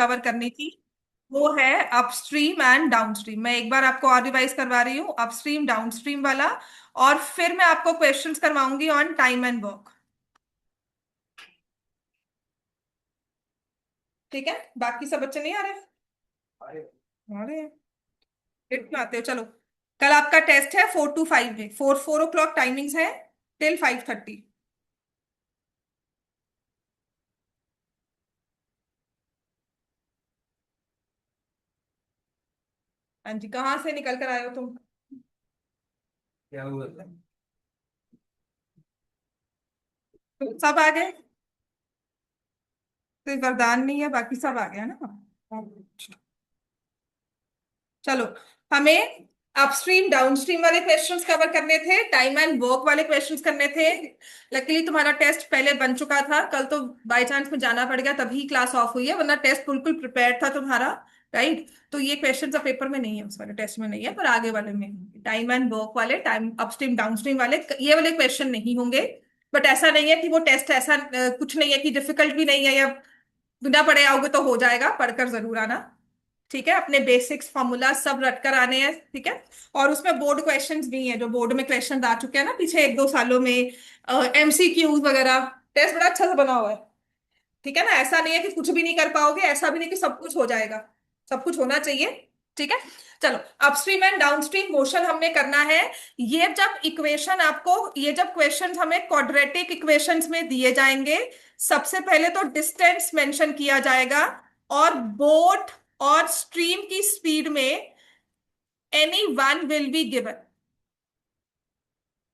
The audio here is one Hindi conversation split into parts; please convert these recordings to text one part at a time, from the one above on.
कवर करनी थी, वो है अपस्ट्रीम एंड डाउनस्ट्रीम। मैं एक बार आपको और रिवाइज करवा रही हूँ, अपस्ट्रीम डाउनस्ट्रीम वाला। और फिर मैं आपको क्वेश्चंस करवाऊंगी ऑन टाइम एंड वर्क। ठीक है, बाकी सब बच्चे नहीं आ रहे? आ रहे हैं। लेट में आते हो, चलो। कल आपका टेस्ट है 4 to 5 में, 4 4 o'clock टाइमिंग्स है टिल 5:30। हाँ जी, कहाँ से निकल कर आए हो तुम? क्या हुआ था? तुम सब आ गए? सिर्फ वरदान नहीं है, बाकी सब आ गया ना। चलो, हमें अपस्ट्रीम डाउनस्ट्रीम वाले क्वेश्चंस कवर करने थे, टाइम एंड वर्क वाले क्वेश्चंस करने थे। लकीली तुम्हारा टेस्ट पहले बन चुका था, कल तो बाय चांस में जाना पड़ गया तभी क्लास ऑफ हुई है, वरना टेस्ट बिल्कुल प्रिपेयर्ड था तुम्हारा। राइट, तो ये क्वेश्चंस अब पेपर में नहीं है, उस वाले टेस्ट में नहीं है, पर आगे वाले में टाइम एंड वर्क वाले, टाइम अपस्ट्रीम डाउनस्ट्रीम वाले ये वाले क्वेश्चन नहीं होंगे। बट ऐसा नहीं है कि वो टेस्ट ऐसा कुछ नहीं है कि डिफिकल्ट भी नहीं है, या बिना पढ़े आओगे तो हो जाएगा, पढ़कर जरूर आना। ठीक है, अपने बेसिक्स फॉर्मूला सब रट कर आने हैं। ठीक है, और उसमें बोर्ड क्वेश्चंस भी हैं, जो बोर्ड में क्वेश्चन आ चुके हैं ना पिछले 1 2 सालों में, एमसीक्यूज वगैरह। टेस्ट बड़ा अच्छा से बना हुआ है। ठीक है ना, ऐसा नहीं है कि कुछ भी नहीं कर पाओगे, ऐसा भी नहीं कि सब कुछ हो जाएगा, सब कुछ होना चाहिए। ठीक है, चलो। अपस्ट्रीम एंड डाउनस्ट्रीम मोशन हमने करना है। ये जब क्वेश्चंस हमें क्वाड्रेटिक इक्वेशंस में दिए जाएंगे, सबसे पहले तो डिस्टेंस मेंशन किया जाएगा, और बोट और स्ट्रीम की स्पीड में any one will be given.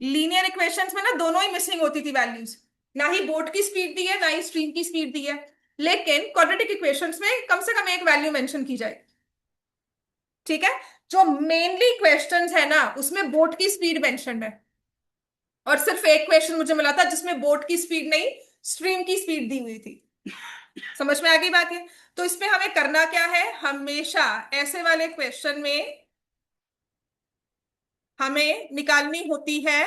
Linear equations में ना दोनों ही मिसिंग होती थी वैल्यूज, ना ही बोट की स्पीड दी है ना ही स्ट्रीम की स्पीड दी है। लेकिन क्वाड्रेटिक इक्वेशंस में कम से कम एक वैल्यू मेंशन की जाए। ठीक है, जो मेनली क्वेश्चंस है ना उसमें बोट की स्पीड मेंशन है, और सिर्फ एक क्वेश्चन मुझे मिला था जिसमें बोट की स्पीड नहीं, स्ट्रीम की स्पीड दी हुई थी। समझ में आ गई बात है? तो इसमें हमें करना क्या है, हमेशा ऐसे वाले क्वेश्चन में हमें निकालनी होती है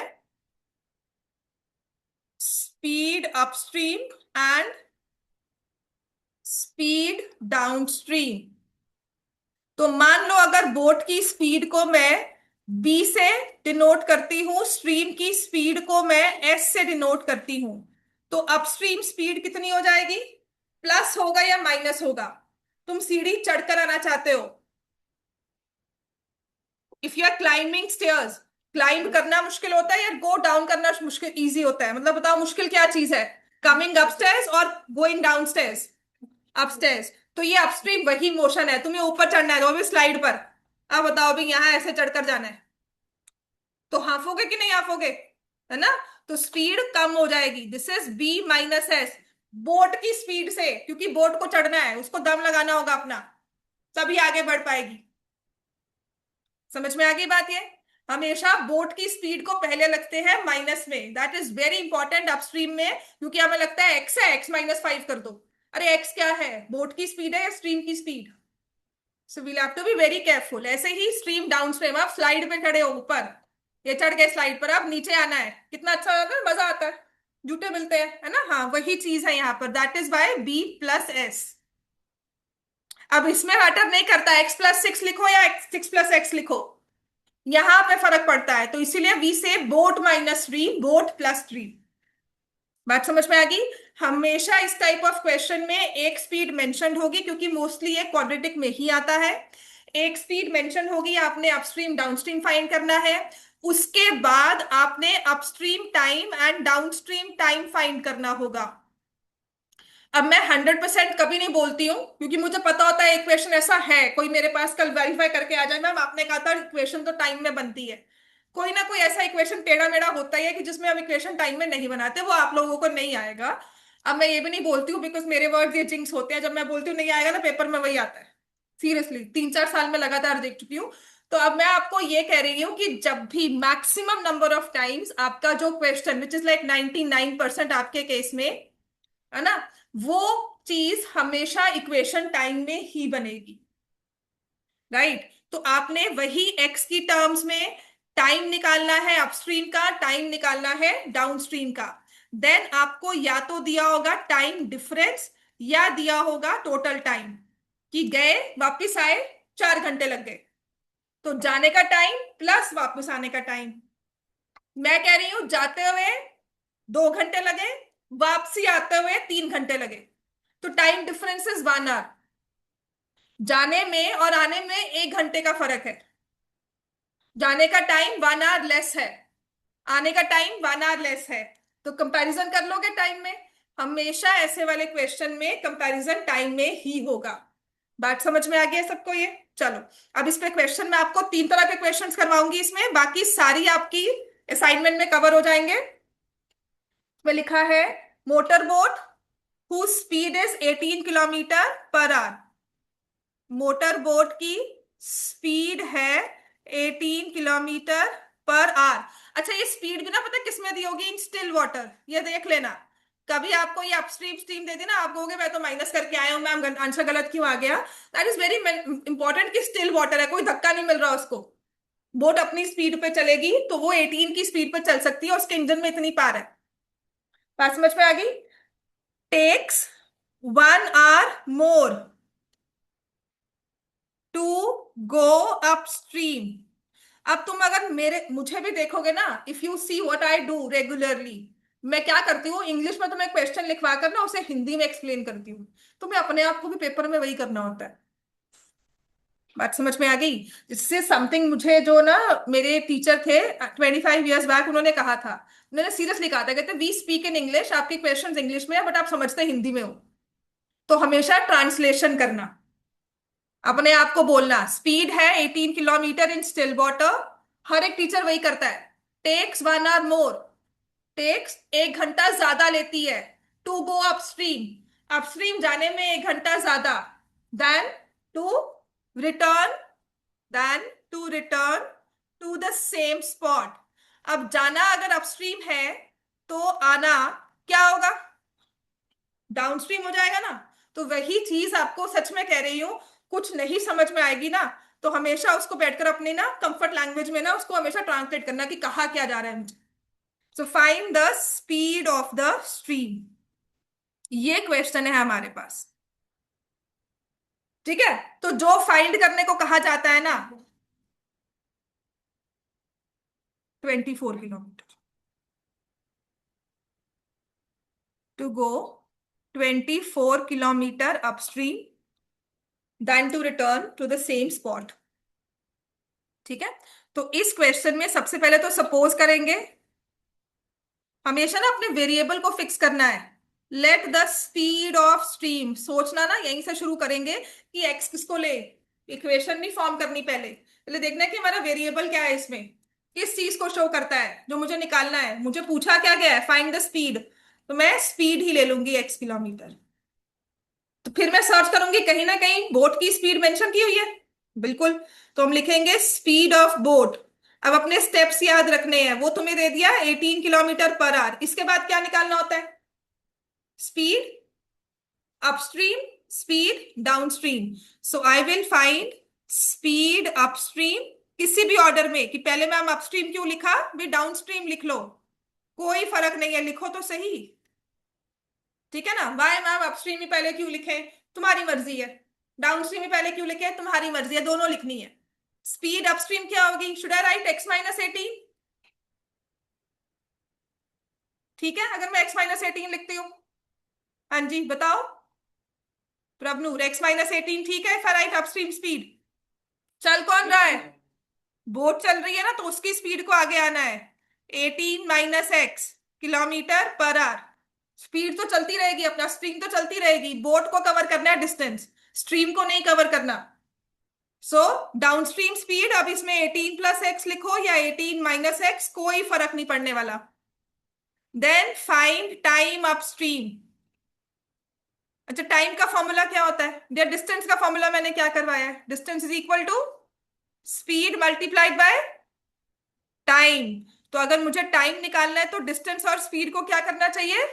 speed upstream and speed downstream. तो मान लो अगर बोट की स्पीड को मैं बी से डिनोट करती हूं, स्ट्रीम की स्पीड को मैं एस से डिनोट करती हूं, तो अपस्ट्रीम स्पीड कितनी हो जाएगी? प्लस होगा या माइनस होगा? तुम सीढ़ी चढ़कर आना चाहते हो, if you are climbing stairs, climb करना मुश्किल होता है या गो डाउन करना मुश्किल इजी होता है? मतलब बताओ मुश्किल क्या चीज है, कमिंग अपस्टेयर्स और गोइंग डाउनस्टेयर्स? अपस्टेयर्स। तो ये अपस्ट्रीम वही मोशन है, तुम्हें ऊपर चढ़ना है, तो अभी स्लाइड पर। अब बताओ अभी यहाँ ऐसे चढ़कर जाना है, तो हाफोगे कि नहीं हाफोगे? है ना? तो स्पीड कम हो जाएगी, this is B minus S, boat की स्पीड से, क्योंकि बोट को चढ़ना है, उसको दम लगाना होगा अपना, तभी आगे बढ़ पाएगी। समझ में आ गई बात? ये हमेशा बोट की स्पीड को पहले लगते हैं माइनस में, that is very important upstream में, क्योंकि हमें लगता है एक्स है, x-5 कर दो। अरे एक्स क्या है, बोट की स्पीड है या स्ट्रीम की speed? So we'll have to be very careful. ऐसे ही स्ट्रीम डाउन स्ट्रीम, आप स्लाइड पे खड़े हो ऊपर, ये चढ़ गए स्लाइड पर, अब नीचे आना है, कितना अच्छा होता है, मजा आता है, जूते मिलते हैं, है ना? हाँ, वही चीज है यहाँ पर, दैट इज बाय B+S। अब इसमें मैटर नहीं करता x+6 लिखो या x6+x लिखो, यहां पे फर्क पड़ता है, तो इसीलिए वी से boat minus stream, boat plus stream. बात समझ में आ गई? हमेशा इस टाइप ऑफ क्वेश्चन में एक स्पीड मेंशन होगी, क्योंकि मोस्टली ये क्वाड्रेटिक में ही आता है। एक स्पीड मेंशन होगी, आपने अपस्ट्रीम डाउनस्ट्रीम फाइंड करना है। उसके बाद आपने upstream time and downstream time find करना होगा। अब मैं 100% कभी नहीं बोलती हूँ, क्योंकि मुझे पता होता है एक क्वेश्चन ऐसा है, कोई मेरे पास कल वेरीफाई करके आ जाए, मैम आपने कहा था इक्वेशन तो टाइम में बनती है। कोई ना कोई ऐसा इक्वेशन टेढ़ा मेढ़ा होता ही है कि जिसमें हम इक्वेशन टाइम में नहीं बनाते, वो आप लोगों को नहीं आएगा। अब मैं ये भी नहीं बोलती हूँ, बिकॉज मेरे वर्ड्स ये जिंक्स होते हैं, जब मैं बोलती हूँ नहीं आएगा ना पेपर में, वही आता है। सीरियसली 3 4 साल में लगातार देख चुकी हूँ। तो अब मैं आपको ये कह रही हूँ कि जब भी मैक्सिमम नंबर ऑफ टाइम्स आपका जो क्वेश्चन विच इज लाइक 99% आपके केस में, है ना, वो चीज हमेशा इक्वेशन टाइम में ही बनेगी। राइट, तो आपने वही एक्स की टर्म्स में टाइम निकालना है, अपस्ट्रीम का टाइम निकालना है, डाउनस्ट्रीम का। देन आपको या तो दिया होगा टाइम डिफरेंस या दिया होगा टोटल टाइम। कि गए वापिस आए 4 घंटे लग गए, तो जाने का टाइम प्लस वापस आने का टाइम। मैं कह रही हूं जाते हुए 2 घंटे लगे, वापसी आते हुए 3 घंटे लगे, तो टाइम डिफरेंस इज 1 आवर। जाने में और आने में 1 घंटे का फर्क है। जाने का टाइम 1 आवर लेस है, आने का टाइम 1 आवर लेस है। तो कंपैरिजन कर लोगे टाइम में। हमेशा ऐसे वाले क्वेश्चन में कंपैरिजन टाइम में ही होगा। बात समझ में आ गया सबको ये? चलो, अब इस पे क्वेश्चन मैं आपको 3 तरह के क्वेश्चंस करवाऊंगी इसमें, बाकी सारी आपकी असाइनमेंट में कवर हो जाएंगे। इसमें लिखा है motor boat whose speed is 18 kilometre per hour. Motor boat की स्पीड है 18 किलोमीटर पर आवर। अच्छा, ये स्पीड भी ना पता किस में दी होगी? In still water. ये देख लेना, कभी आपको ये अपस्ट्रीम स्ट्रीम दे दी ना, आप कहोगे मैं तो माइनस करके आया हूं मैम, आंसर गलत क्यों आ गया? दैट इज वेरी इंपॉर्टेंट कि स्टिल वाटर है, कोई धक्का नहीं मिल रहा उसको। बोट अपनी स्पीड पे चलेगी तो वो 18 की स्पीड पे चल सकती है, उसके इंजन में इतनी पार है। बात समझ में आ गई? Takes 1 hour more to go upstream. अब तुम अगर मुझे भी देखोगे ना, if you see what I do regularly, मैं क्या करती हूँ, इंग्लिश में तो मैं क्वेश्चन लिखवा कर ना उसे हिंदी में एक्सप्लेन करती हूँ। तो मैं अपने आप को भी पेपर में वही करना होता है। बात समझ में आ गई? इससे समथिंग मुझे जो ना मेरे टीचर थे 25 years बैक, उन्होंने कहा था, उन्होंने सीरियसली कहा था, कहते वी स्पीक इन इंग्लिश, आपके क्वेश्चंस इंग्लिश में है बट आप समझते हिंदी में हो, तो हमेशा ट्रांसलेशन करना, अपने आप को बोलना। स्पीड है 18 किलोमीटर इन स्टिल वाटर, हर एक टीचर वही करता है। टेक्स 1 hour more, टेक्स 1 घंटा ज्यादा लेती है टू गो अपस्ट्रीम, अपस्ट्रीम जाने में 1 घंटा ज्यादा, then to return, then to return to the same spot. अब जाना अगर अपस्ट्रीम है तो आना क्या होगा? डाउनस्ट्रीम हो जाएगा ना। तो वही चीज आपको सच में कह रही हूँ, कुछ नहीं समझ में आएगी ना, तो हमेशा उसको बैठकर अपने ना कंफर्ट लैंग्वेज में ना उसको हमेशा ट्रांसलेट करना कि कहा क्या जा रहा है मुझे। So find the speed of the stream, ये क्वेश्चन है हमारे पास। ठीक है, तो जो फाइंड करने को कहा जाता है ना, 24 kilometre to go 24 kilometre upstream, then to return to the same spot. ठीक है, तो इस क्वेश्चन में सबसे पहले तो सपोज करेंगे, हमेशा ना अपने वेरिएबल को फिक्स करना है। Let the speed of stream, सोचना ना यहीं से शुरू करेंगे कि एक्स किसको ले, इक्वेशन नहीं फॉर्म करनी, पहले पहले देखना है कि हमारा वेरिएबल क्या है, इसमें किस चीज को शो करता है जो मुझे निकालना है। मुझे पूछा क्या गया है, फाइंड द स्पीड, तो मैं स्पीड ही ले लूंगी x किलोमीटर। तो फिर मैं सर्च करूंगी कहीं ना कहीं बोट की स्पीड मेंशन की हुई है, बिल्कुल, तो हम लिखेंगे स्पीड ऑफ बोट। अब अपने स्टेप्स याद रखने हैं, वो तुम्हें दे दिया 18 किलोमीटर पर आवर, इसके बाद क्या निकालना होता है? Speed upstream, speed downstream. So I will find speed upstream, किसी भी ऑर्डर में, कि पहले मैम अपस्ट्रीम क्यों लिखा, भी डाउनस्ट्रीम लिख लो, कोई फर्क नहीं है, लिखो तो सही। ठीक है ना, वाई मैम अपस्ट्रीम ही पहले क्यों लिखे, तुम्हारी मर्जी है, डाउनस्ट्रीम ही पहले क्यों लिखे, तुम्हारी मर्जी है, दोनों लिखनी है। स्पीड अपस्ट्रीम क्या होगी, शुड आई राइट x-18? ठीक है, अगर मैं x-18 लिखती हूँ, हाँ जी बताओ प्रभनूर, x-18 ठीक है, if I right upstream speed? चल कौन रहा है? बोट चल रही है ना, तो उसकी स्पीड को आगे आना है, 18 - x kilometre per hour. Speed तो चलती रहेगी, अपना स्ट्रीम तो चलती रहेगी, बोट को कवर करना है डिस्टेंस, स्ट्रीम को नहीं कवर करना। सो डाउनस्ट्रीम स्पीड, अब इसमें 18 + x लिखो या 18 - x, कोई फर्क नहीं पड़ने वाला। Then find time upstream. अच्छा, टाइम का फॉर्मूला क्या होता है? या डिस्टेंस का फॉर्मूला मैंने क्या करवाया है, distance is equal to speed multiplied by time. तो अगर मुझे टाइम निकालना है तो डिस्टेंस और स्पीड को क्या करना चाहिए,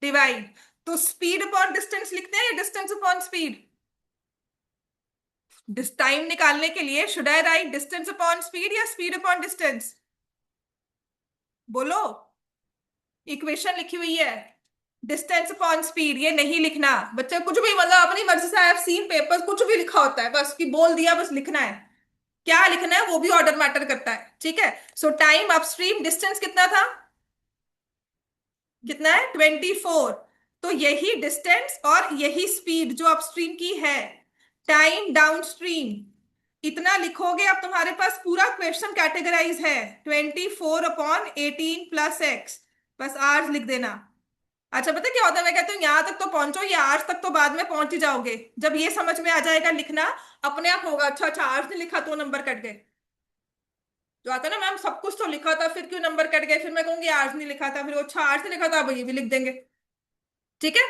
डिवाइड। तो स्पीड अपॉन डिस्टेंस लिखते हैं या डिस्टेंस अपॉन स्पीड? टाइम निकालने के लिए should I right distance upon speed या स्पीड अपॉन डिस्टेंस? बोलो, इक्वेशन लिखी हुई है, डिस्टेंस अपॉन स्पीड ये नहीं लिखना बच्चे, कुछ भी मतलब अपनी मर्जी से। आई हैव सीन पेपर, कुछ भी लिखा होता है, बस कि बोल दिया, बस लिखना है। क्या लिखना है वो भी ऑर्डर मैटर करता है, ठीक है। सो टाइम अपस्ट्रीम, डिस्टेंस कितना था, कितना है 24। तो यही डिस्टेंस और यही स्पीड जो अपस्ट्रीम की है। टाइम डाउनस्ट्रीम इतना लिखोगे, अब तुम्हारे पास पूरा क्वेश्चन कैटेगराइज है। 24/18 + x, बस आवर्स लिख देना। अच्छा पता है क्या होता है, मैं कहती हूँ यहाँ तक तो पहुंचो, ये आवर्स तक तो बाद में पहुंच ही जाओगे। जब ये समझ में आ जाएगा लिखना, अपने आप होगा अच्छा अच्छा आवर्स नहीं लिखा तो नंबर कट गए। जो आता है ना मैम सब कुछ तो लिखा था फिर क्यों नंबर कट गए, फिर मैं कहूंगी आर्ट्स नहीं लिखा था, फिर वो अच्छा आर्ट्स नहीं लिखा था, अब ये भी लिख देंगे। ठीक है,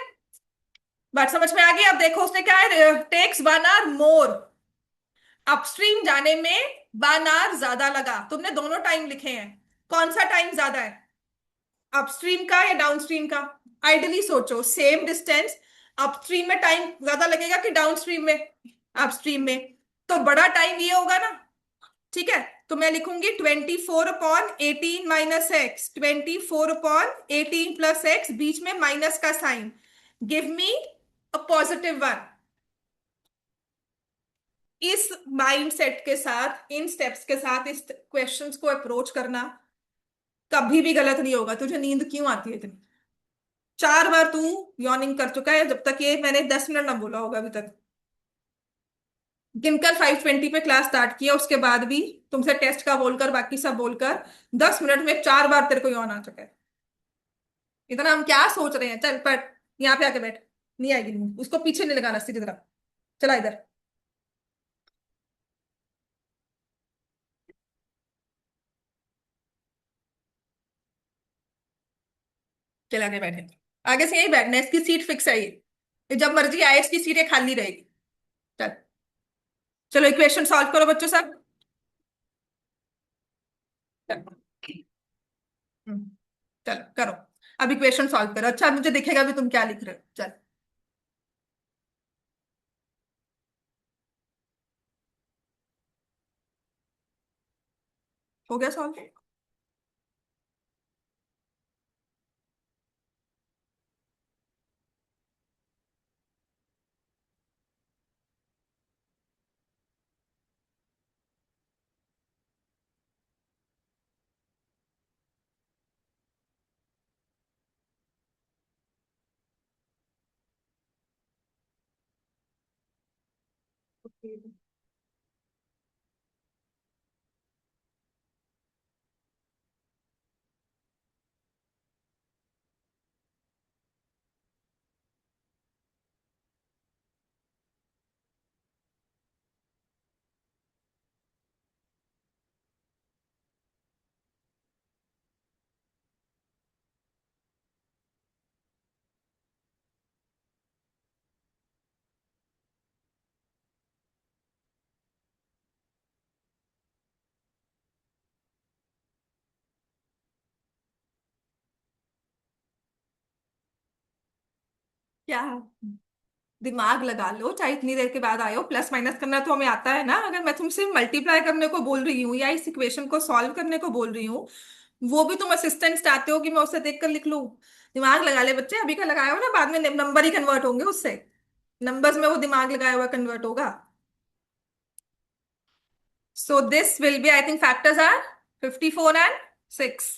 बात समझ में आ गई। अब देखो उसने क्या है, टेक्स 1 hour मोर, अपस्ट्रीम जाने में 1 hour ज्यादा लगा। तुमने दोनों टाइम लिखे हैं, कौन सा टाइम ज्यादा है, अपस्ट्रीम का या डाउनस्ट्रीम का। आइडियली सोचो, सेम डिस्टेंस, अपस्ट्रीम में टाइम ज्यादा लगेगा कि डाउनस्ट्रीम में, अपस्ट्रीम में। तो बड़ा टाइम ये होगा ना, ठीक है। तो मैं लिखूंगी 24/18 - x, 24/18 + x, बीच में माइनस का साइन, गिव मी अ +1। इस माइंडसेट के साथ, इन स्टेप्स के साथ इस क्वेश्चंस को अप्रोच करना, कभी भी गलत नहीं होगा। तुझे नींद क्यों आती है इतनी, 4 बार तू यॉर्निंग कर चुका है, जब तक ये मैंने 10 मिनट ना बोला होगा अभी तक। गिनकर 5:20 पे क्लास स्टार्ट किया, उसके बाद भी तुमसे टेस्ट का बोलकर बाकी सब बोलकर 10 मिनट में 4 बार तेरे को यौन आ चुका है। इतना हम क्या सोच रहे हैं, चल पढ़, यहाँ पे आके बैठ। नहीं आएगी नींद, उसको पीछे नहीं लगाना, सीधी तरफ चला इधर, चला आगे बैठे। आगे से यही बैठना है, इसकी सीट फिक्स है ये जब मर्जी आए इसकी सीटें खाली रहेगी। चल, चलो इक्वेशन सॉल्व करो बच्चों सब। चल, हम्म, चलो करो, अब इक्वेशन सॉल्व करो। अच्छा मुझे दिखेगा भी तुम क्या लिख रहे हो, चल। हो गया सॉल्व। क्या, दिमाग लगा लो, चाहे इतनी देर के बाद आए हो। प्लस माइनस करना तो हमें आता है ना। अगर मैं तुमसे मल्टीप्लाई करने को बोल रही हूँ या इस इक्वेशन को सॉल्व करने को बोल रही हूँ, वो भी तुम असिस्टेंट चाहते हो कि मैं उसे देख कर लिख लूं। दिमाग लगा ले बच्चे, अभी का लगाया हो ना, बाद में नंबर ही कन्वर्ट होंगे उससे। नंबर्स में वो दिमाग लगाया हुआ कन्वर्ट होगा। So this will be, I think factors are 54 and 6,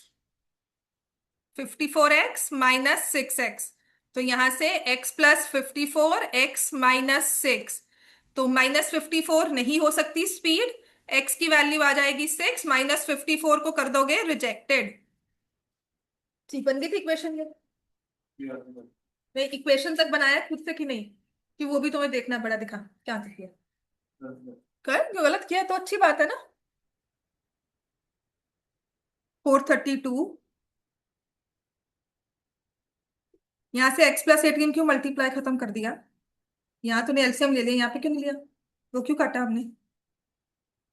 54x - 6x। तो यहां से x + 54, x - 6। तो -54 नहीं हो सकती स्पीड, x की वैल्यू आ जाएगी 6, -54 को कर दोगे रिजेक्टेड। ठीक बन गई थी इक्वेशन ये। नहीं इक्वेशन तक बनाया खुद से कि नहीं, कि वो भी तुम्हें देखना पड़ा, दिखा क्या किया। कर, जो गलत किया तो अच्छी बात है ना। 432, यहाँ से x + 18 क्यों मल्टीप्लाई खत्म कर दिया। यहाँ तूने एलसीएम ले लिया, यहाँ पे क्यों नहीं लिया, वो क्यों काटा हमने।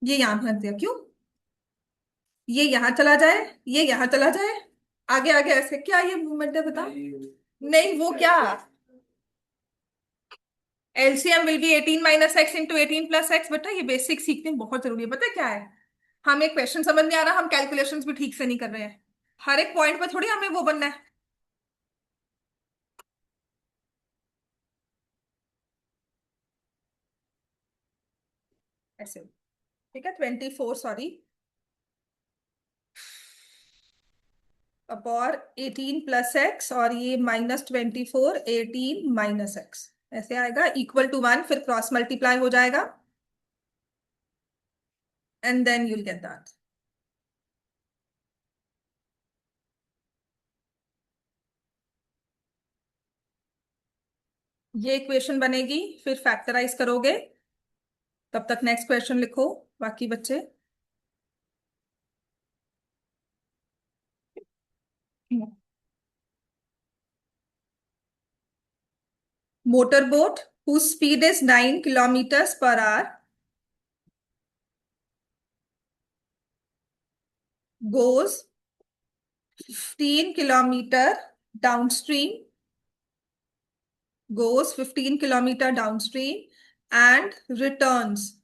ये यहाँ भर दिया क्यों, ये यहाँ चला जाए, ये यहाँ चला जाए, आगे आगे ऐसे क्या ये मूवमेंट है बता। नहीं वो क्या, LCM will be 18 - x × 18 + x। बेटा ये बेसिक सीखने बहुत जरूरी है, पता है क्या है। हमें क्वेश्चन समझ नहीं आ रहा, हम कैलकुलेशंस भी ठीक से नहीं कर रहे हैं। हर एक पॉइंट पर थोड़ी हमें वो बनना है। ऐसे, ठीक है, 24 सॉरी, और 18 + x, और ये -24, 18 - x, ऐसे आएगा इक्वल टू 1, फिर क्रॉस मल्टीप्लाई हो जाएगा, and then you'll get that. ये इक्वेशन बनेगी, फिर फैक्टराइज करोगे, तब तक नेक्स्ट क्वेश्चन लिखो बाकी बच्चे। Motor boat whose speed is 9 kilometers per hour goes 15 kilometer downstream, goes 15 kilometer downstream and returns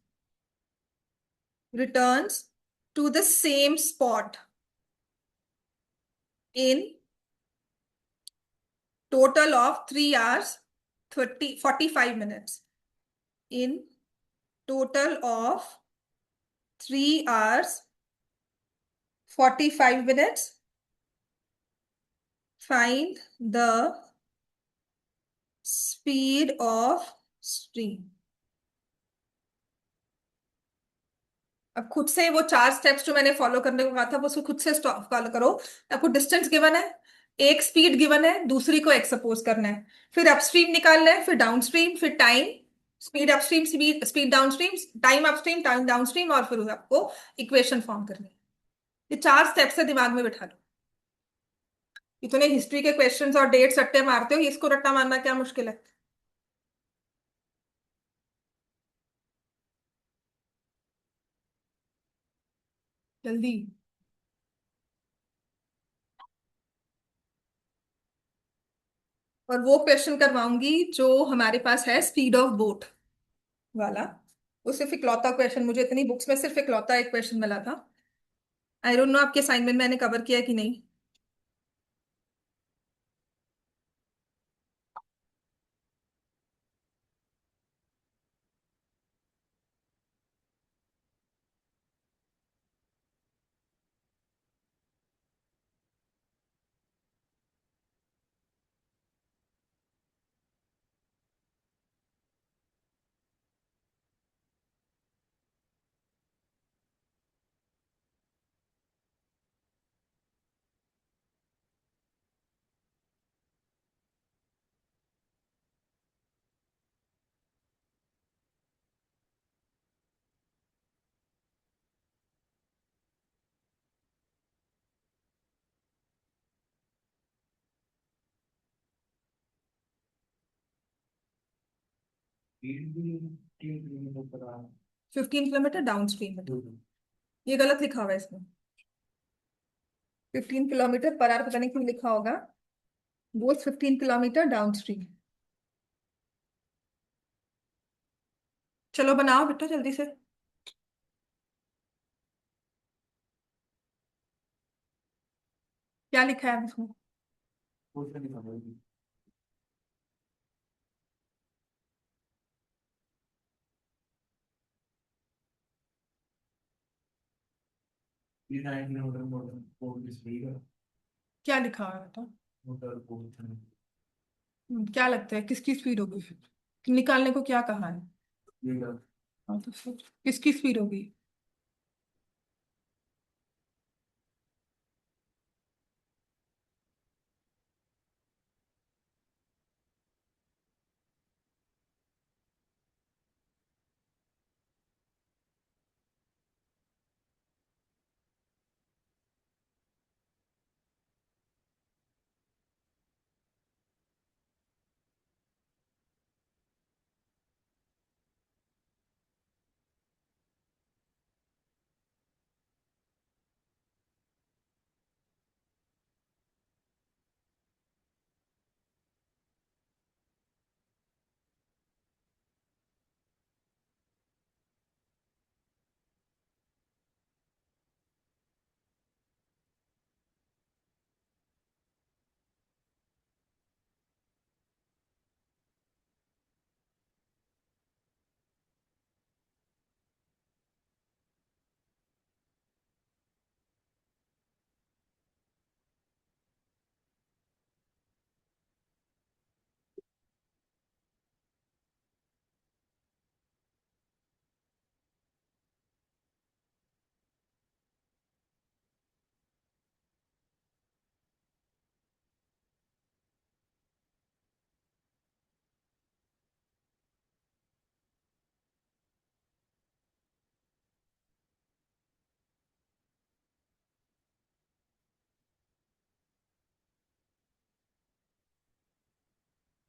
to the same spot in total of 3 hours 45 minutes. In total of 3 hours 45 minutes, find the speed of stream. अब खुद से वो 4 स्टेप्स जो मैंने फॉलो करने को कहा था वो उसको खुद से फॉलो करो। आपको डिस्टेंस गिवन है, एक स्पीड गिवन है, दूसरी को एक्सपोज करना है, फिर अपस्ट्रीम निकालना है, फिर डाउनस्ट्रीम, फिर time, speed upstream, speed downstream, time upstream, time downstream, और फिर आपको इक्वेशन फॉर्म करनी है। ये 4 स्टेप्स है, दिमाग में बिठा लो। इतने हिस्ट्री के क्वेश्चंस और डेट्स रट्टे मारते हो, इसको रट्टा मारना क्या मुश्किल है? जल्दी। और वो क्वेश्चन करवाऊंगी जो हमारे पास है स्पीड ऑफ बोट वाला। वो सिर्फ इकलौता क्वेश्चन, मुझे इतनी बुक्स में सिर्फ इकलौता एक क्वेश्चन मिला था। आई डोंट नो आपके असाइनमेंट मैंने कवर किया कि नहीं। 15 किलोमीटर डाउन स्ट्रीम है, ये गलत लिखा हुआ है इसमें। 15 किलोमीटर पर आवर पता नहीं क्यों लिखा होगा, वो 15 किलोमीटर डाउन स्ट्रीम। चलो बनाओ बेटा जल्दी से। क्या लिखा है इसमें? क्या लिखा हुआ है बेटा? क्या लगता है किसकी स्पीड होगी फिर? निकालने को क्या कहा है? हाँ, तो फिर किसकी स्पीड होगी?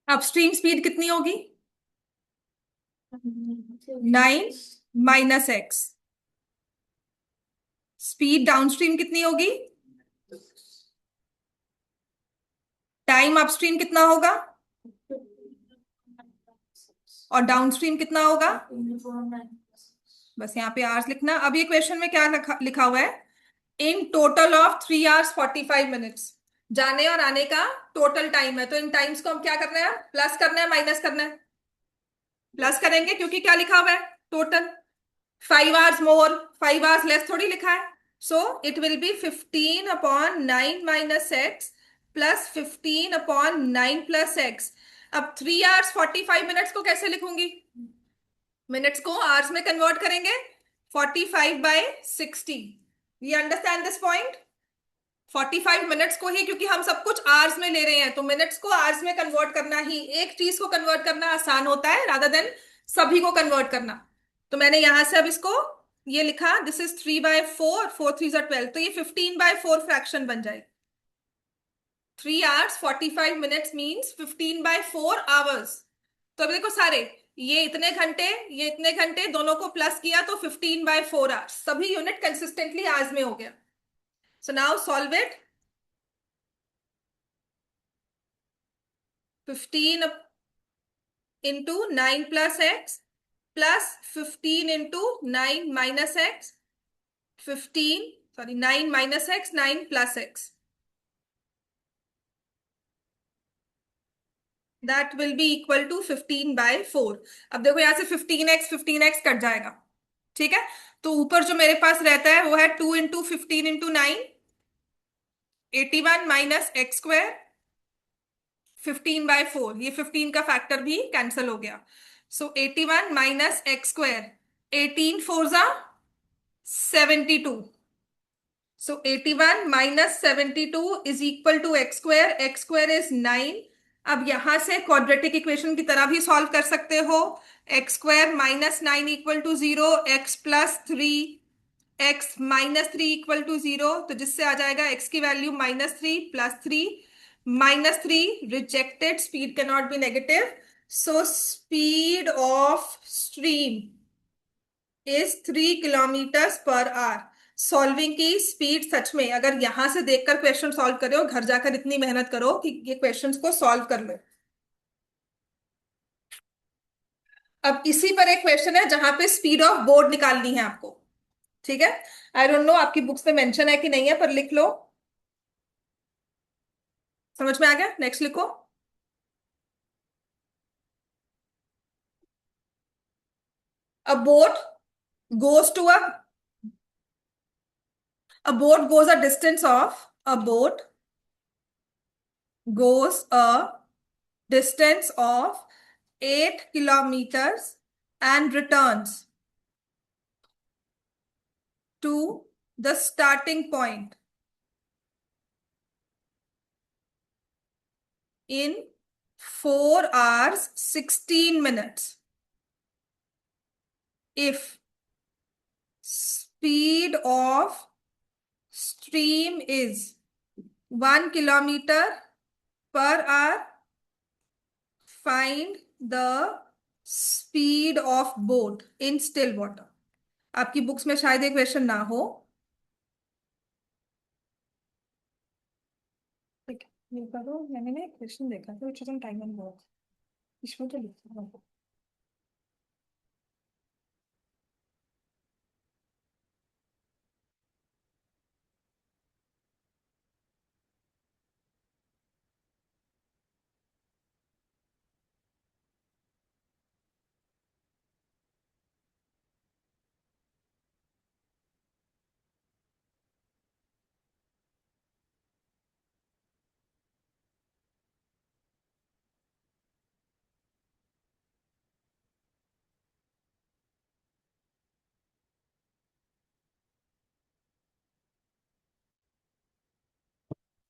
अपस्ट्रीम स्पीड कितनी होगी? 9 - x। स्पीड डाउनस्ट्रीम कितनी होगी? टाइम अपस्ट्रीम कितना होगा और डाउनस्ट्रीम कितना होगा? बस यहाँ पे आवर्स लिखना। अब ये क्वेश्चन में क्या लिखा हुआ है? In total of 3 hours 45 minutes। जाने और आने का टोटल टाइम है, तो इन टाइम्स को हम क्या करना है? प्लस करना है, माइनस करना है? प्लस करेंगे, क्योंकि क्या लिखा हुआ है? टोटल। 5 hours मोर, 5 hours लेस थोड़ी लिखा है। So it will be 15/9 - x plus 15/9 + x। अब 3 hours 45 minutes को कैसे लिखूंगी? मिनट्स को आवर्स में कन्वर्ट करेंगे। 45/60। ये अंडरस्टैंड दिस पॉइंट? 45 मिनट्स को ही, क्योंकि हम सब कुछ आवर्स में ले रहे हैं, तो मिनट्स को आवर्स में कन्वर्ट करना ही, एक चीज को कन्वर्ट करना आसान होता है रादर देन सभी को कन्वर्ट करना। तो मैंने यहां से अब इसको ये लिखा, दिस इज 3/4, 4 3 12, तो ये 15/4 फ्रैक्शन बन जाएगी। 3 hours 45 minutes मीन्स 15/4 hours। तो अब देखो सारे, ये इतने घंटे, ये इतने घंटे, दोनों को प्लस किया तो 15/4 hours, सभी यूनिट कंसिस्टेंटली आवर्स में हो गया। So now solve it. 15 × 9 + x plus 15 × 9 - x, 9 - x, 9 + x, that will be equal to 15/4। अब देखो यहां से 15x 15x कट जाएगा, ठीक है? तो ऊपर जो मेरे पास रहता है वो है 2 × 15 × 9, 81 - x², 15/4। ये 15 का फैक्टर भी कैंसिल हो गया। सो 81 - x², 18 4 = 72। So 81 - 72 is equal to x square. X square is 9। अब यहां से क्वाड्रेटिक इक्वेशन की तरह भी सॉल्व कर सकते हो। x² - 9 = 0, x + 3, x - 3 = 0, तो जिससे आ जाएगा x की value -3 + 3, -3 rejected, speed can not B negative. So speed of stream is 3 km/h। Solving की स्पीड, सच में अगर यहां से देखकर क्वेश्चन सॉल्व कर रहे हो, घर जाकर इतनी मेहनत करो कि ये क्वेश्चंस को सॉल्व कर लो। अब इसी पर एक क्वेश्चन है जहां पे स्पीड ऑफ बोर्ड निकालनी है आपको, ठीक है? आई डोंट नो आपकी बुक्स में मेंशन है कि नहीं है, पर लिख लो। समझ में आ गया? नेक्स्ट लिखो। अ boat goes to a boat goes a distance of a boat goes a distance of 8 kilometers and returns to the starting point in 4 hours 16 minutes if speed of stream is 1 kilometer per hour, find the speed of boat in still water। आपकी बुक्स में शायद ये क्वेश्चन ना हो। ये करो, मैंने क्वेश्चन देखा था which is on time and work, इसमें तो लिखा हुआ है।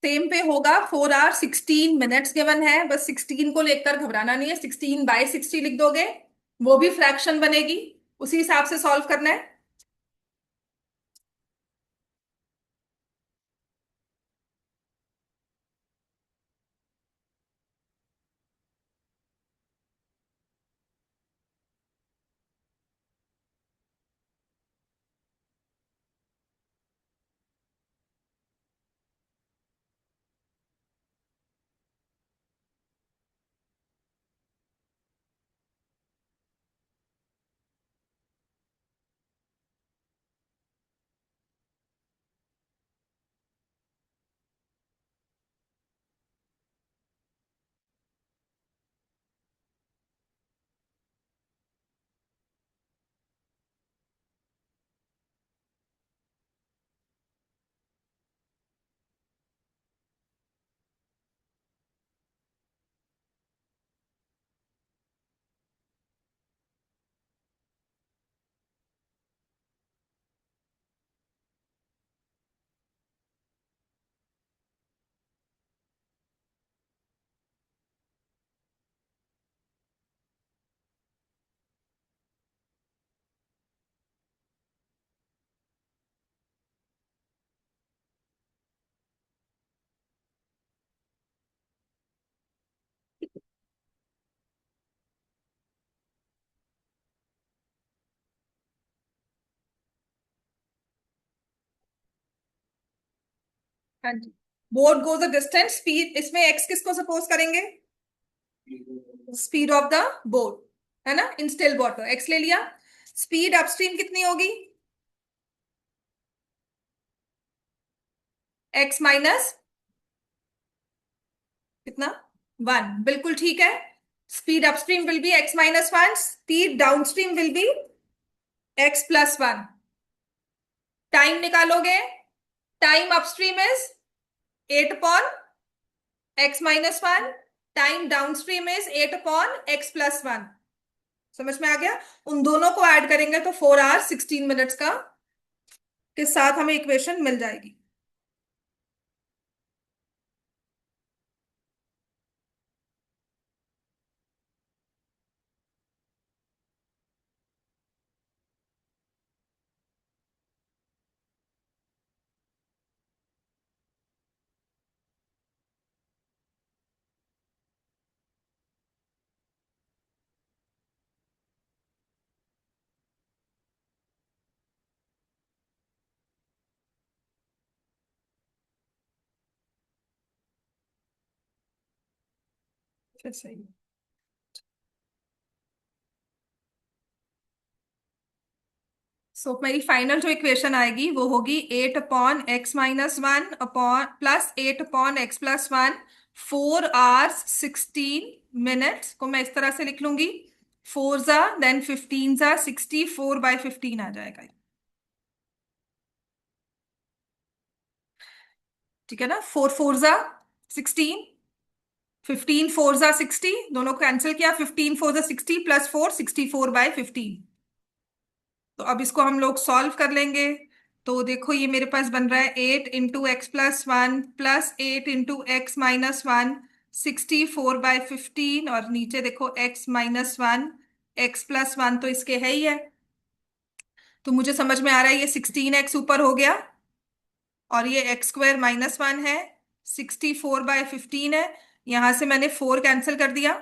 सेम पे होगा। 4 hours 16 minutes गिवन है, बस 16 को लेकर घबराना नहीं है, 16/60 लिख दोगे, वो भी फ्रैक्शन बनेगी, उसी हिसाब से सॉल्व करना है। हाँ जी, boat goes a distance, speed, इसमें एक्स किसको सपोज करेंगे? स्पीड ऑफ द बोट, है ना, इन स्टिल वाटर, एक्स ले लिया। स्पीड अपस्ट्रीम कितनी होगी? एक्स माइनस कितना? 1, बिल्कुल ठीक है। Speed upstream will be x minus 1, speed downstream will be x plus 1। Time निकालोगे, time upstream is 8 upon x minus 1, time downstream is 8 upon x plus 1। समझ में आ गया? उन दोनों को ऐड करेंगे तो 4 आवर 16 मिनट्स का के साथ हमें इक्वेशन मिल जाएगी। फिर सही। मेरी फाइनल जो इक्वेशन आएगी वो होगी 8 upon x minus 1 upon plus 8 upon x plus 1, 4 hours 16 minutes को मैं इस तरह से लिख लूंगी। 4 जा देन 15 जा 60, 4/15 आ जाएगा। ठीक है ना, 4 4 जा 16, 15 4 जा 60, दोनों को कैंसिल किया, 15 4 जा 60 प्लस 4, 64/15। तो अब इसको हम लोग सॉल्व कर लेंगे। तो देखो ये मेरे पास बन रहा है 8 × x+1 प्लस 8 × x−1, 64/15, और नीचे देखो x-1, x+1 तो इसके है ही है। तो मुझे समझ में आ रहा है ये 16x ऊपर हो गया, और ये x² - 1 है, 64/15 है। यहां से मैंने 4 कैंसिल कर दिया,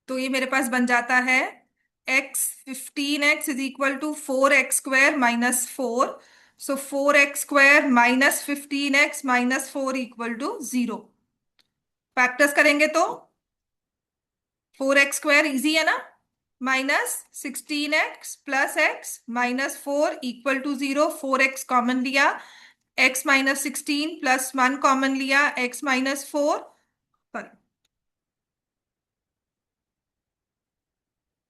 तो ये मेरे पास बन जाता है x 15x = 4x² - 4। सो 4x² - 15x - 4 = 0। फैक्टर्स करेंगे तो 4x² इजी है ना, -16x + x - 4 = 0। 4x कॉमन लिया, x - 16 + 1 कॉमन लिया, x - 4, सॉरी,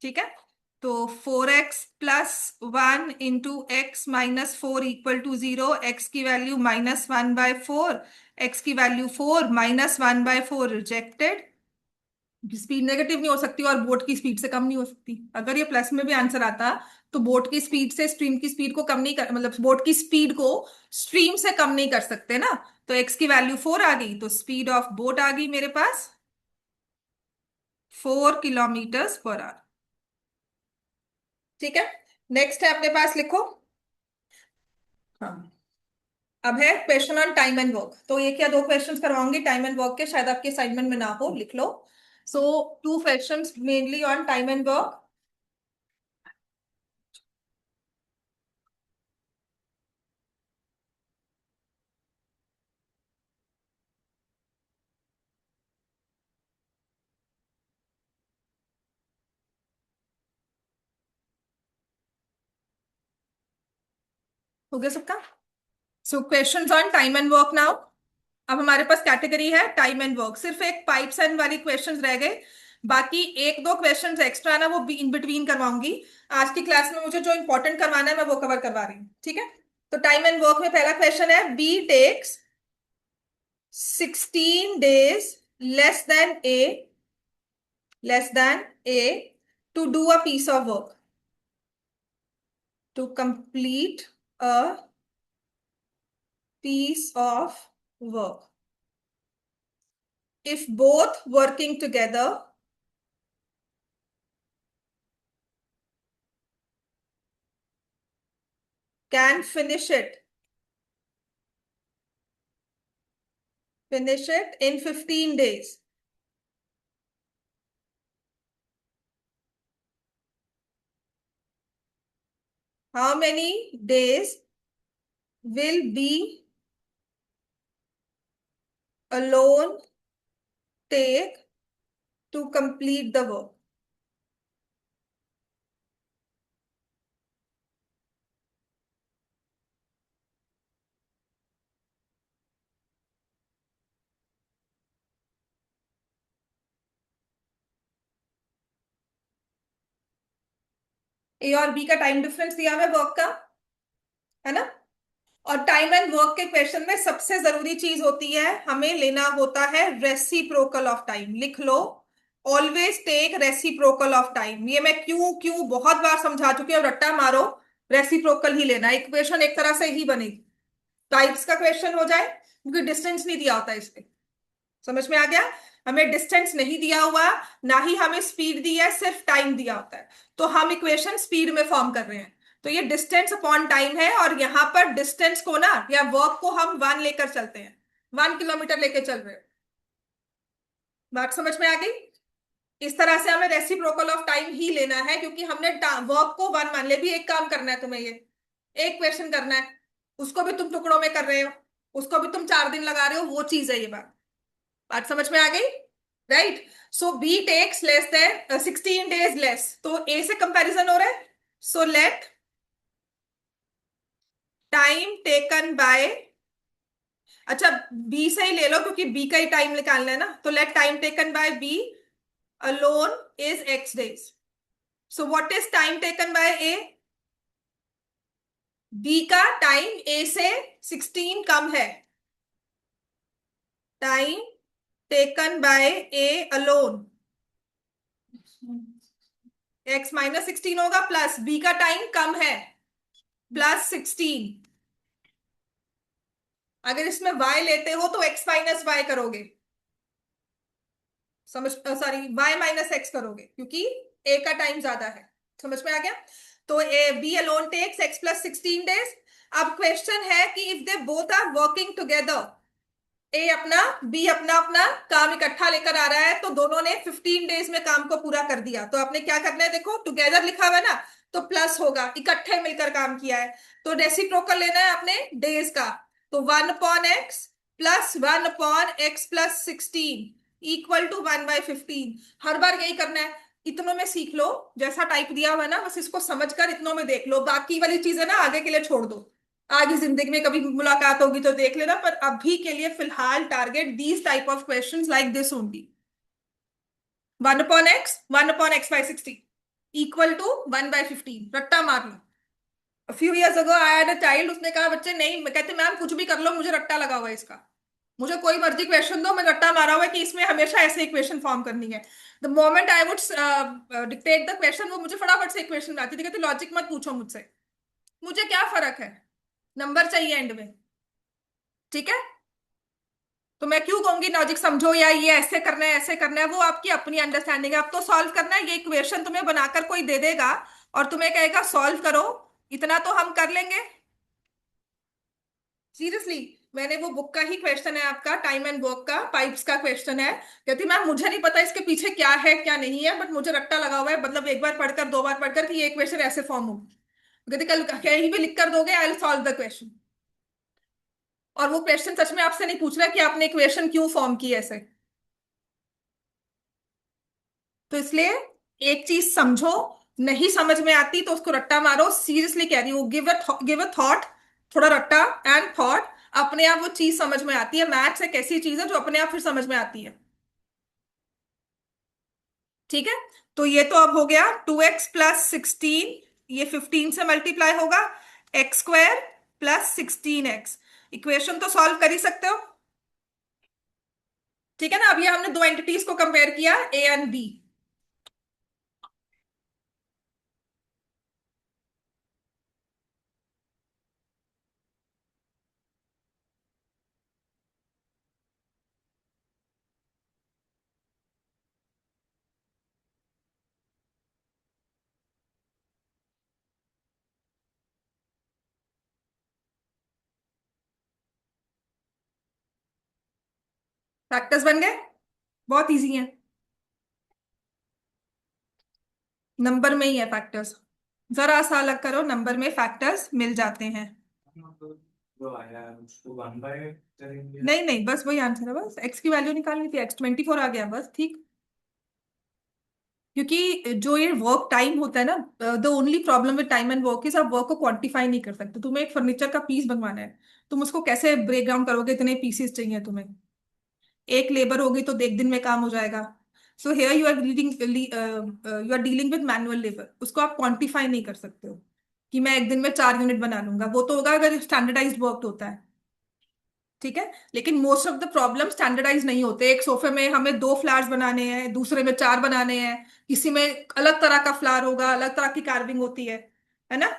ठीक है। तो 4x+1 × x - 4 = 0, x की वैल्यू -1/4, x की वैल्यू 4, -1/4 रिजेक्टेड। स्पीड नेगेटिव नहीं हो सकती और बोट की स्पीड से कम नहीं हो सकती। अगर ये प्लस में भी आंसर आता तो बोट की स्पीड से स्ट्रीम की स्पीड को कम नहीं कर, मतलब बोट की स्पीड को स्ट्रीम से कम नहीं कर सकते ना। तो x की वैल्यू 4 आ गई, तो स्पीड ऑफ बोट आ गई मेरे पास 4 km/h। ठीक है, नेक्स्ट है अपने पास, लिखो। हाँ, अब है question on time and work. तो ये क्या, 2 क्वेश्चंस करवाऊंगी टाइम एंड वर्क के, शायद आपके असाइनमेंट में ना हो, लिख लो। सो 2 questions mainly on time and work. हो गया सबका? सो questions on time and work now. अब हमारे पास कैटेगरी है टाइम एंड वर्क, सिर्फ एक पाइप्स एंड वाली क्वेश्चंस रह गए। बाकी 1 2 क्वेश्चंस एक्स्ट्रा ना वो भी इन बिटवीन करवाऊंगी। आज की क्लास में मुझे जो इंपॉर्टेंट करवाना है मैं वो कवर करवा रही हूँ, ठीक है। तो टाइम एंड वर्क में पहला क्वेश्चन है, B takes 16 days less than a to do a piece of work, to complete a piece of work. If both working together can finish it in 15 days, how many days will be alone take to complete the work. ए और बी का टाइम डिफरेंस दिया हुआ है वर्क का, है ना। और टाइम एंड वर्क के क्वेश्चन में सबसे जरूरी चीज होती है, हमें लेना होता है रेसिप्रोकल ऑफ टाइम। लिख लो, always take reciprocal of time. ये मैं क्यों क्यों बहुत बार समझा चुकी हूँ, रट्टा मारो, रेसिप्रोकल ही लेना। इक्वेशन एक तरह से ही बनेगी, टाइप्स का क्वेश्चन हो जाए, क्योंकि डिस्टेंस नहीं दिया होता इसमें। समझ में आ गया, हमें डिस्टेंस नहीं दिया हुआ, ना ही हमें स्पीड दी है, सिर्फ टाइम दिया होता है, तो हम इक्वेशन स्पीड में फॉर्म कर रहे हैं। तो ये डिस्टेंस अपॉन टाइम है, और यहां पर डिस्टेंस को ना या वर्क को हम 1 लेकर चलते हैं, 1 किलोमीटर लेके चल रहे हैं। बात समझ में आ गई। इस तरह से हमें रेसिप्रोकल ऑफ टाइम ही लेना है, क्योंकि हमने वर्क को 1 मान ले। भी एक काम करना है तुम्हें, ये एक क्वेश्चन करना है, उसको भी तुम टुकड़ों में कर रहे हो, उसको भी तुम 4 दिन लगा रहे हो, वो चीज है ये बात। बात समझ में आ गई, right. So B takes less than 16 days less, तो ए से कंपैरिजन हो रहा है। So let time taken by, अच्छा बी से ही ले लो क्योंकि बी का ही टाइम निकालना है ना, तो let time taken by B alone is x days। So what is time taken by A, B का टाइम ए से 16 कम है, time taken by A alone x-16 होगा, प्लस बी का टाइम कम है +16। अगर इसमें y लेते हो तो x-y करोगे, समझ, सॉरी y-x करोगे, क्योंकि a का टाइम ज्यादा है। समझ में आ गया। तो A B alone takes x +16 days। अब क्वेश्चन है कि if they both are working together, A अपना बी अपना अपना काम इकट्ठा लेकर आ रहा है, तो दोनों ने 15 days में काम को पूरा कर दिया, तो आपने क्या करना है, देखो टुगेदर लिखा हुआ है ना, तो प्लस होगा, इकट्ठे मिलकर काम किया है। तो रेसिप्रोकल लेना है आपने डेज का, तो 1/x प्लस 1/x+16 = 1/15। हर बार यही करना है, इतनों में सीख लो, जैसा टाइप दिया हुआ है ना बस इसको समझकर इतनों में देख लो, बाकी वाली चीजें ना आगे के लिए छोड़ दो। आगे जिंदगी में कभी मुलाकात होगी तो देख लेना, पर अभी के लिए फिलहाल target these type of questions like this only. 1/x 1/x/16 = 1/15, रट्टा मार लो। Few years ago I had a child, उसने कहा बच्चे नहीं, मैं कहते मैम कुछ भी कर लो, मुझे रट्टा लगा हुआ है इसका, मुझे कोई मर्जी क्वेश्चन दो, मैं रट्टा मारा हुआ है कि इसमें हमेशा ऐसे इक्वेशन फॉर्म करनी है। The moment I would dictate the question, वो मुझे फटाफट से इक्वेशन आती थी, कहती लॉजिक मत पूछो मुझसे, मुझे क्या फर्क है, नंबर चाहिए एंड में। ठीक है, तो मैं क्यों कहूंगी लॉजिक समझो या ये ऐसे करना है ऐसे करना है, वो आपकी अपनी अंडरस्टैंडिंग है। अब तो सॉल्व करना है, ये इक्वेशन तुम्हें बनाकर कोई दे देगा और तुम्हें कहेगा सॉल्व करो, इतना तो हम कर लेंगे। सीरियसली, मैंने वो बुक का ही क्वेश्चन है आपका, टाइम एंड वर्क का, पाइप्स का क्वेश्चन है। कहती मैम मुझे नहीं पता इसके पीछे क्या है क्या नहीं है, बट मुझे रट्टा लगा हुआ है, मतलब एक बार पढ़कर 2 बार पढ़कर कि ये इक्वेशन ऐसे फॉर्म होगी। कहती कल कहीं भी लिख कर दोगे, I will solve the question. और वो क्वेश्चन सच में आपसे नहीं पूछ रहा कि आपने इक्वेशन क्यों फॉर्म की ऐसे। तो इसलिए एक चीज समझो, नहीं समझ में आती तो उसको रट्टा मारो, सीरियसली कह रही हूँ, गिव अ थॉट, थोड़ा रट्टा एंड थॉट, अपने आप वो चीज समझ में आती है। मैथ्स एक ऐसी चीज है जो अपने आप फिर समझ में आती है। ठीक है, तो ये तो अब हो गया 2x+16, ये 15 से मल्टीप्लाई होगा, x² + 16x। इक्वेशन तो सॉल्व कर ही सकते हो। ठीक है ना, अब ये हमने दो एंटिटीज को कंपेयर किया, ए एंड बी। फैक्टर्स बन गए, बहुत इजी है, नंबर में ही है फैक्टर्स, जरा सा अलग करो, नंबर में फैक्टर्स मिल जाते हैं। जो आया है उसको 1/8 करेंगे। नहीं नहीं, बस वही आंसर है, बस एक्स की वैल्यू निकालनी थी, x24 आ गया बस, ठीक। क्योंकि जो ये वर्क टाइम होता है ना, the only problem with time and work is आप वर्क को क्वांटिफाई नहीं कर सकते। तुम्हें एक फर्नीचर का पीस बनवाना है, तुम उसको कैसे ब्रेक डाउन करोगे, इतने पीसेस चाहिए तुम्हें। एक लेबर होगी तो एक दिन में काम हो जाएगा। So here you are dealing, you are dealing with manual labour, उसको आप क्वांटिफाई नहीं कर सकते हो कि मैं एक दिन में 4 यूनिट बना लूंगा। वो तो होगा अगर स्टैंडर्डाइज्ड वर्क होता है, ठीक है। लेकिन most of the problem standardise नहीं होते। एक सोफे में हमें 2 फ्लावर्स बनाने हैं, दूसरे में 4 बनाने हैं, किसी में अलग तरह का फ्लावर होगा, अलग तरह की कार्विंग होती है ना।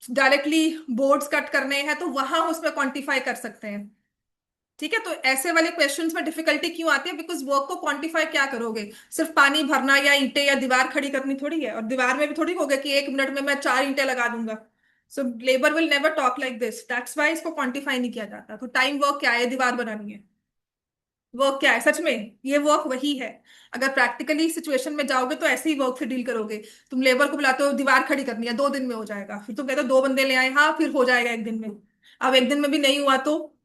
डायरेक्टली बोर्ड्स कट करने हैं तो वहां उसमें क्वांटिफाई कर सकते हैं, ठीक है। तो ऐसे वाले क्वेश्चंस में डिफिकल्टी क्यों आती है, बिकॉज वर्क को क्वांटिफाई क्या करोगे, सिर्फ पानी भरना या ईंटें या दीवार खड़ी करनी थोड़ी है। और दीवार में भी थोड़ी होगा कि 1 मिनट में मैं 4 ईंटें लगा दूंगा। So labour will never talk like this, that's why इसको क्वांटिफाई नहीं किया जाता। तो टाइम वर्क क्या है, दीवार बनानी है। वर्क क्या है सच में, ये वर्क वही है। अगर प्रैक्टिकली सिचुएशन में जाओगे तो ऐसे ही वर्क से डील करोगे। तुम लेबर को बुलाते हो, दीवार खड़ी करनी है, 2 दिन में हो जाएगा, फिर तुम कहते हो 2 बंदे ले आए, हाँ फिर हो जाएगा एक दिन में। अब एक दिन में भी नहीं हुआ तो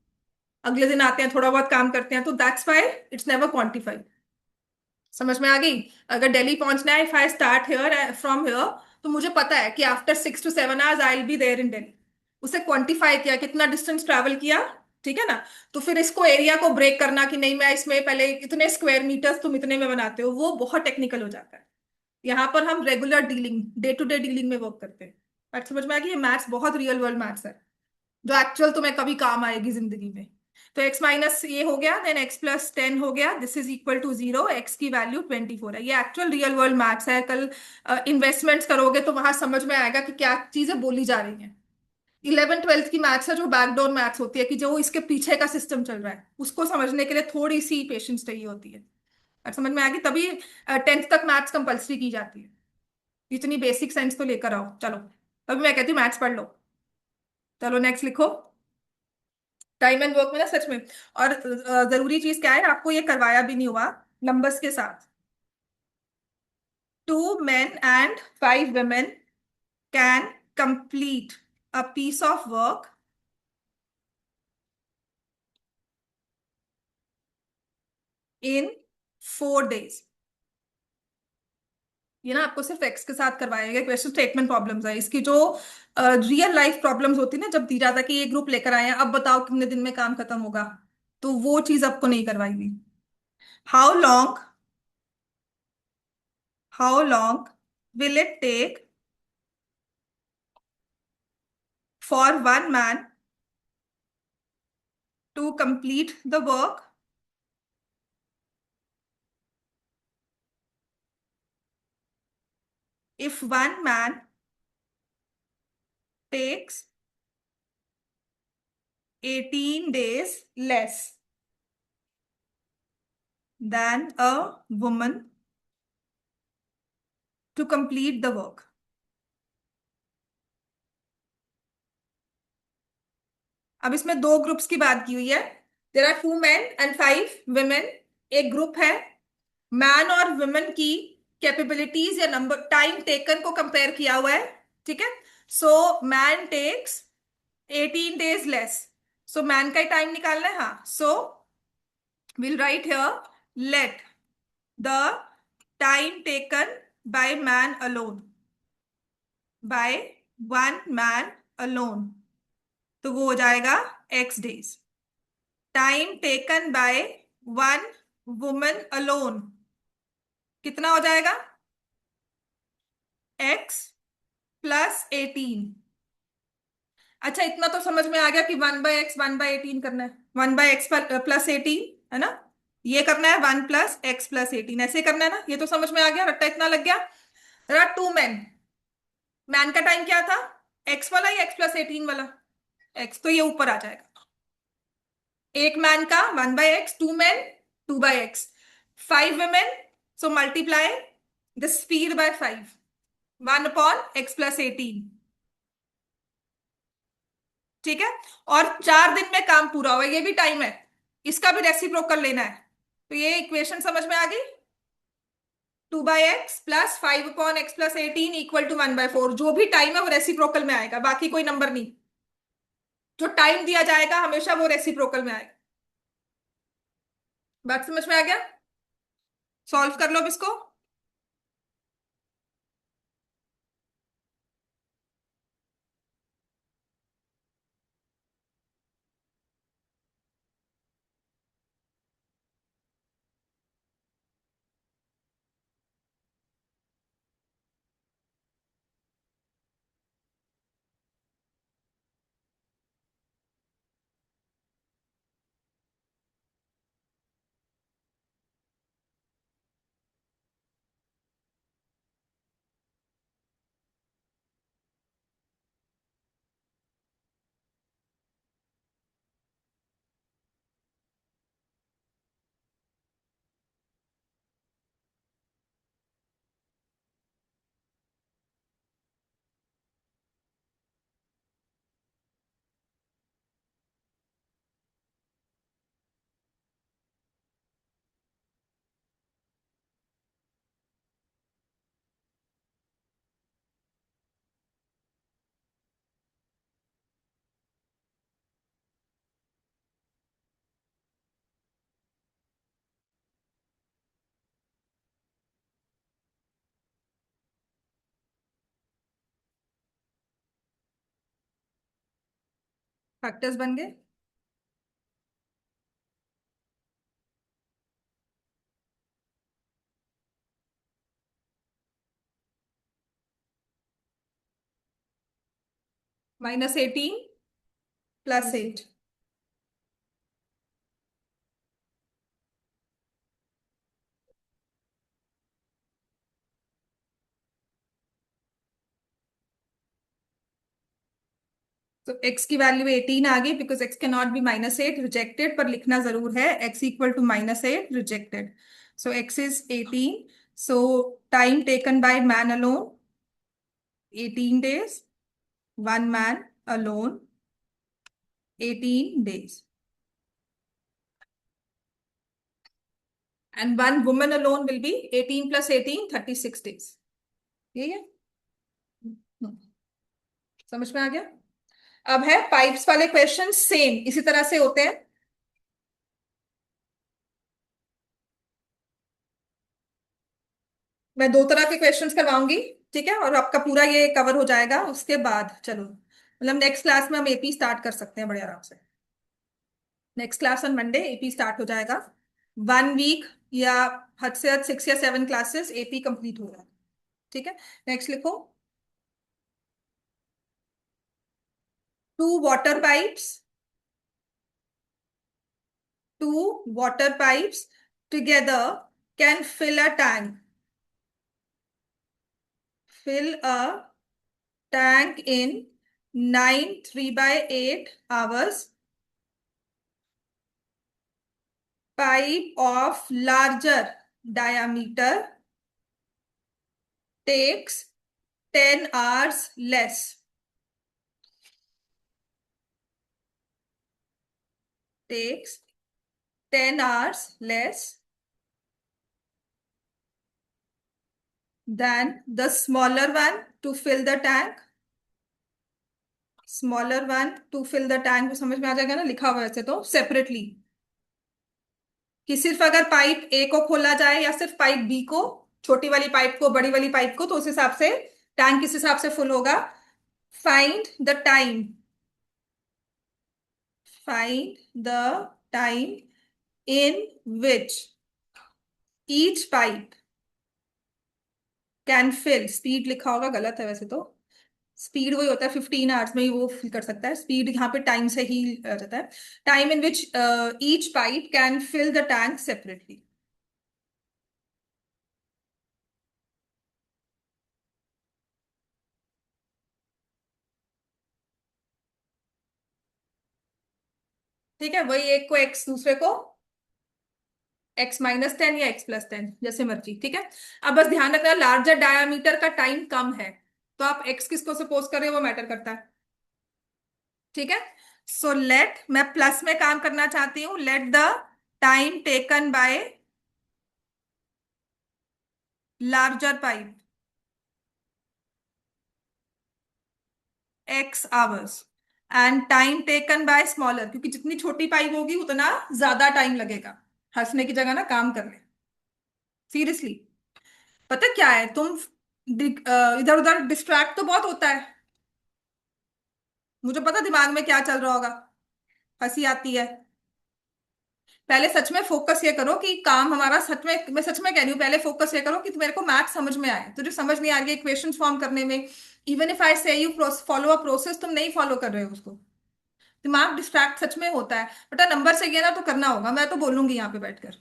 अगले दिन आते हैं, थोड़ा बहुत काम करते हैं, तो that's why it's never quantified. समझ में आ गई। अगर दिल्ली पहुंचना है, if I start here from here, तो मुझे पता है कि after 6 to 7 hours I will be there in Delhi. उसे क्वांटिफाई किया, कितना डिस्टेंस ट्रैवल किया, ठीक है ना। तो फिर इसको एरिया को ब्रेक करना कि नहीं मैं इसमें पहले इतने स्क्वायर मीटर्स तुम इतने में बनाते हो, वो बहुत टेक्निकल हो जाता है। यहाँ पर हम regular dealing, day to day dealing में वर्क करते हैं। बात समझ में आ गई। ये मैथ्स बहुत रियल वर्ल्ड मैथ्स है, जो एक्चुअल तुम्हें कभी काम आएगी जिंदगी में। तो x माइनस ये हो गया, देन x+10 हो गया, this is equal to 0, x की वैल्यू 24 है। ये एक्चुअल रियल वर्ल्ड मैथ्स है। कल इन्वेस्टमेंट्स करोगे तो वहां समझ में आएगा कि क्या चीजें बोली जा रही हैं। 11th 12th की मैथ्स है जो बैकडोर मैथ्स होती है, कि जो इसके पीछे का सिस्टम चल रहा है उसको समझने के लिए थोड़ी सी पेशेंस चाहिए होती है। और समझ में आ गई, तभी 10th तक मैथ्स कंपलसरी की जाती है। इतनी बेसिक साइंस तो लेकर आओ चलो, तभी मैं कहती हूँ मैथ्स पढ़ लो। चलो नेक्स्ट लिखो। टाइम एंड वर्क में ना सच में, और जरूरी चीज क्या है, आपको ये करवाया भी नहीं हुआ नंबर्स के साथ। 2 men and 5 women can complete a piece of work in 4 days। ये ना आपको सिर्फ एक्स के साथ करवाया गया क्वेश्चन, स्टेटमेंट प्रॉब्लम्स है इसकी। जो रियल लाइफ प्रॉब्लम्स होती है ना, जब दी जाता है कि ये ग्रुप लेकर आए हैं, अब बताओ कितने दिन में काम खत्म होगा, तो वो चीज आपको नहीं करवाई हुई। How long will it take for 1 man to complete the work if 1 man takes 18 days less than a woman to complete the work। अब इसमें 2 ग्रुप्स की बात की हुई है। There are 2 men and 5 women, एक ग्रुप है। मैन और वुमेन की कैपेबिलिटीज या नंबर टाइम टेकन को कंपेयर किया हुआ है, ठीक है। So man takes 18 days less, so man का ही टाइम निकालना है, हाँ। सो we'll write here, let the time taken by man alone, by 1 man alone, तो वो हो जाएगा x days। Time taken bye 1 woman alone कितना हो जाएगा, x+18। अच्छा इतना तो समझ में आ गया कि 1/x 1/18 करना है, 1/x+18 है ना। ये करना है 1 + x+18, ऐसे करना है ना। ये तो समझ में आ गया, रट्टा इतना लग गया। 2 men, मैन का टाइम क्या था, एक्स वाला या x+18 वाला, एक्स, तो ये ऊपर आ जाएगा। एक मैन का 1/x, 2 men 2/x, 5 women, so multiply the speed bye 5, 1/x+18, ठीक है। और 4 दिन में काम पूरा हुआ, ये भी टाइम है, इसका भी रेसिप्रोकल लेना है। तो ये इक्वेशन समझ में आ गई। 2/x plus 5/x+18 equal to 1/4, जो भी टाइम है वो रेसिप्रोकल में आएगा, बाकी कोई नंबर नहीं। जो टाइम दिया जाएगा हमेशा वो रेसिप्रोकल में आएगा। बात समझ में आ गया? सॉल्व कर लो अब इसको। फैक्टर्स बन गए। -18 +8। तो x की वैल्यू 18 आ गई, because x can not be -8, rejected, पर लिखना जरूर है x equal to -8 rejected. So x is 18। So time taken by man alone 18 days, one man alone 18 days, and one woman alone will be 18 plus 18 36 days। यही है। हम्म, समझ में आ गया? अब है पाइप्स वाले क्वेश्चन, सेम इसी तरह से होते हैं। मैं दो तरह के क्वेश्चंस करवाऊंगी, ठीक है, और आपका पूरा ये कवर हो जाएगा। उसके बाद चलो, मतलब नेक्स्ट क्लास में हम एपी स्टार्ट कर सकते हैं बड़े आराम से। Next class on Monday AP start हो जाएगा। 1 वीक या हद से हद 6 या 7 क्लासेस एपी कंप्लीट हो जाएगा। ठीक है, नेक्स्ट लिखो। Two water pipes together can fill a tank. Fill a tank in 9 3/8 hours. Pipe of larger diameter takes 10 hours less. Takes 10 hours less than the smaller one to fill the tank. Smaller one to fill the tank भी समझ में आ जाएगा ना, लिखा हुआ है ऐसे तो सेपरेटली, कि सिर्फ अगर पाइप ए को खोला जाए या सिर्फ पाइप बी को, छोटी वाली पाइप को बड़ी वाली पाइप को, तो उस हिसाब से टैंक किस हिसाब से फुल होगा। Find the time, find the time in which each pipe can fill, speed लिखा होगा, गलत है वैसे तो, स्पीड वही होता है 15 आवर्स में ही वो फिल कर सकता है, स्पीड यहाँ पे टाइम से ही आ जाता है। Time in which each pipe can fill the tank separately. ठीक है, वही एक को एक्स दूसरे को x-10 या x+10 जैसे मर्जी। ठीक है, अब बस ध्यान रखना लार्जर डायामीटर का टाइम कम है, तो आप x किसको सपोज कर रहे हो वो मैटर करता है। ठीक है, सो लेट, मैं प्लस में काम करना चाहती हूँ, let the time taken bye larger pipe x hours and time taken bye smaller, क्योंकि जितनी छोटी पाइप होगी उतना ज्यादा टाइम लगेगा। हंसने की जगह ना काम कर ले, सीरियसली। पता क्या है, तुम इधर उधर डिस्ट्रैक्ट तो बहुत होता है, मुझे पता दिमाग में क्या चल रहा होगा, हंसी आती है। पहले सच में फोकस ये करो कि काम हमारा सच में, मैं सच में कह रही हूँ, पहले फोकस ये करो कि मेरे को मैथ समझ में आए। तुझे समझ नहीं आ रही है इक्वेशन फॉर्म करने में, इवन इफ आई से यू फॉलो अ प्रोसेस, तुम नहीं फॉलो कर रहे हो उसको, दिमाग डिस्ट्रैक्ट सच में होता है। बेटा नंबर चाहिए ना तो करना होगा, मैं तो बोलूंगी यहाँ पे बैठकर।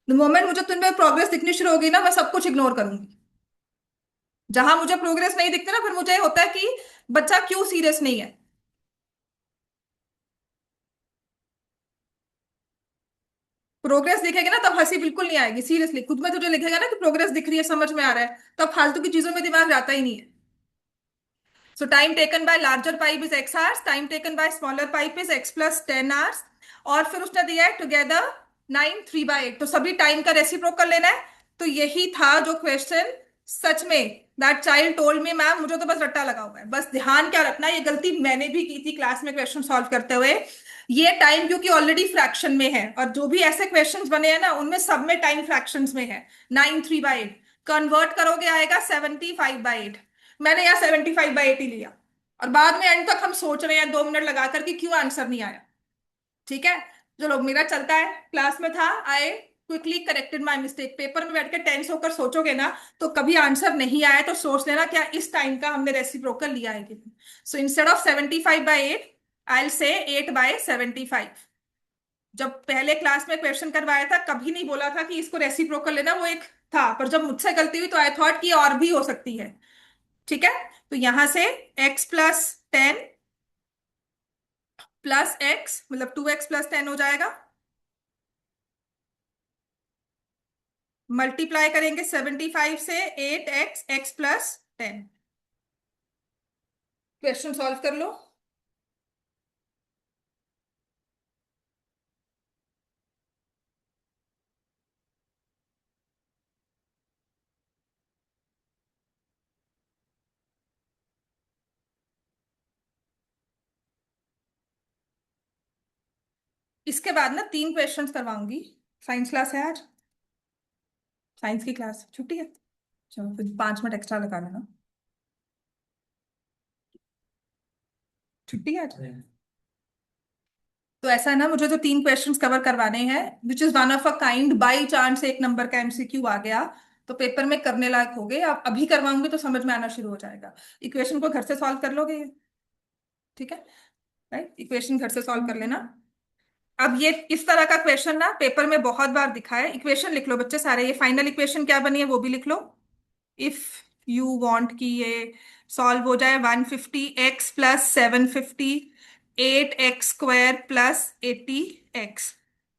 द मोमेंट मुझे तुम में प्रोग्रेस दिखनी शुरू होगी ना, मैं सब कुछ इग्नोर करूंगी। जहां मुझे प्रोग्रेस नहीं दिखती ना, फिर मुझे होता है कि बच्चा क्यों सीरियस नहीं है। प्रोग्रेस दिखेगी ना तब हंसी बिल्कुल नहीं आएगी, सीरियसली। खुद में तुझे लिखेगा ना कि प्रोग्रेस दिख रही है, समझ में आ रहा है, तब फालतू की चीजों में दिमाग जाता ही नहीं है। So time taken by larger pipe is x hours, time taken by smaller pipe is x plus 10 hours। और फिर उसने दिया है टुगेदर 9 3/8, तो सभी टाइम का रेसिप्रोकल लेना है। तो यही था जो क्वेश्चन, सच में that child told me ma'am, मुझे तो बस रट्टा लगा हुआ है। बस ध्यान क्या रखना, ये गलती मैंने भी की थी क्लास में क्वेश्चन सॉल्व करते हुए। ये टाइम क्योंकि ऑलरेडी फ्रैक्शन में है, और जो भी ऐसे क्वेश्चंस बने हैं ना उनमें सब में टाइम फ्रैक्शंस में है। 9 3/8 कन्वर्ट करोगे आएगा 75/8। मैंने यहाँ 75/8 ही लिया, और बाद में एंड तक हम सोच रहे हैं 2 मिनट लगाकर कि क्यों आंसर नहीं आया। ठीक है, चलो मेरा चलता है, क्लास में था, I quickly corrected my mistake. Paper में बैठ के टेंस होकर सोचोगे ना तो कभी आंसर नहीं आया तो सोच लेना क्या इस टाइम का हमने रेसिप्रोकल लिया है कि नहीं। So instead of 75/8 I will say 8/75। जब पहले क्लास में क्वेश्चन करवाया था कभी नहीं बोला था कि इसको रेसिप्रोकल लेना, वो एक था, पर जब मुझसे गलती हुई तो आई थॉट कि और भी हो सकती है। ठीक है, तो यहां से x+10 प्लस एक्स मतलब 2x+10 हो जाएगा। मल्टीप्लाई करेंगे 75 से 8x x+10। क्वेश्चन सॉल्व कर लो। इसके बाद ना 3 क्वेश्चंस करवाऊंगी। साइंस क्लास है आज, साइंस की क्लास छुट्टी है, चलो फिर 5 मिनट एक्स्ट्रा लगा लेना। छुट्टी है आज। तो ऐसा है ना, मुझे जो 3 क्वेश्चंस कवर करवाने हैं, which is one of a kind, by chance एक नंबर का एमसीक्यू आ गया तो पेपर में करने लायक हो गए। आप अभी करवाऊंगी तो समझ में आना शुरू हो जाएगा। इक्वेशन को घर से सॉल्व कर लोगे, ठीक है, राइट, इक्वेशन घर से सॉल्व कर लेना। अब ये इस तरह का क्वेश्चन ना पेपर में बहुत बार दिखा है। इक्वेशन लिख लो बच्चे सारे, ये फाइनल इक्वेशन क्या बनी है वो भी लिख लो। इफ यू वांट कि ये सॉल्व हो जाए, 150x+750 8x² + 80x,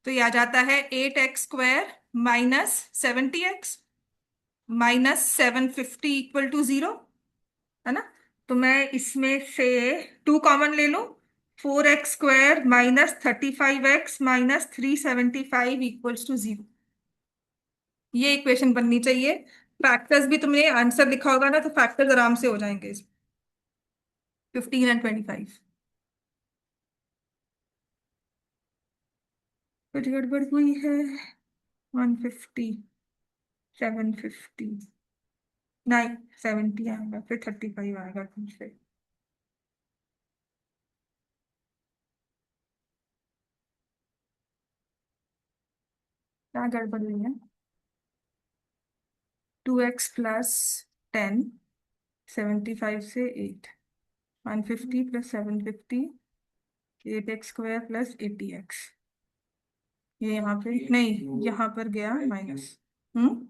तो ये आ जाता है 8x² -70x -750 = 0, है ना। तो मैं इसमें से 2 कॉमन ले लूं, 4x² -35x -375 = 0। ये इक्वेशन बननी चाहिए। फैक्टर्स भी तुमने आंसर लिखा होगा ना, तो फैक्टर्स आराम से हो जाएंगे इसमें, 15 और 25। कुछ गड़बड़ हुई है, 150 750 नहीं 70 आएगा, फिर 35 आएगा तुमसे। क्या गड़बड़ हुई है, 2x+10 75 से 8, 150 + 750 8x² + 80x। ये यहाँ पे नहीं, यहाँ पर गया माइनस। हम्म,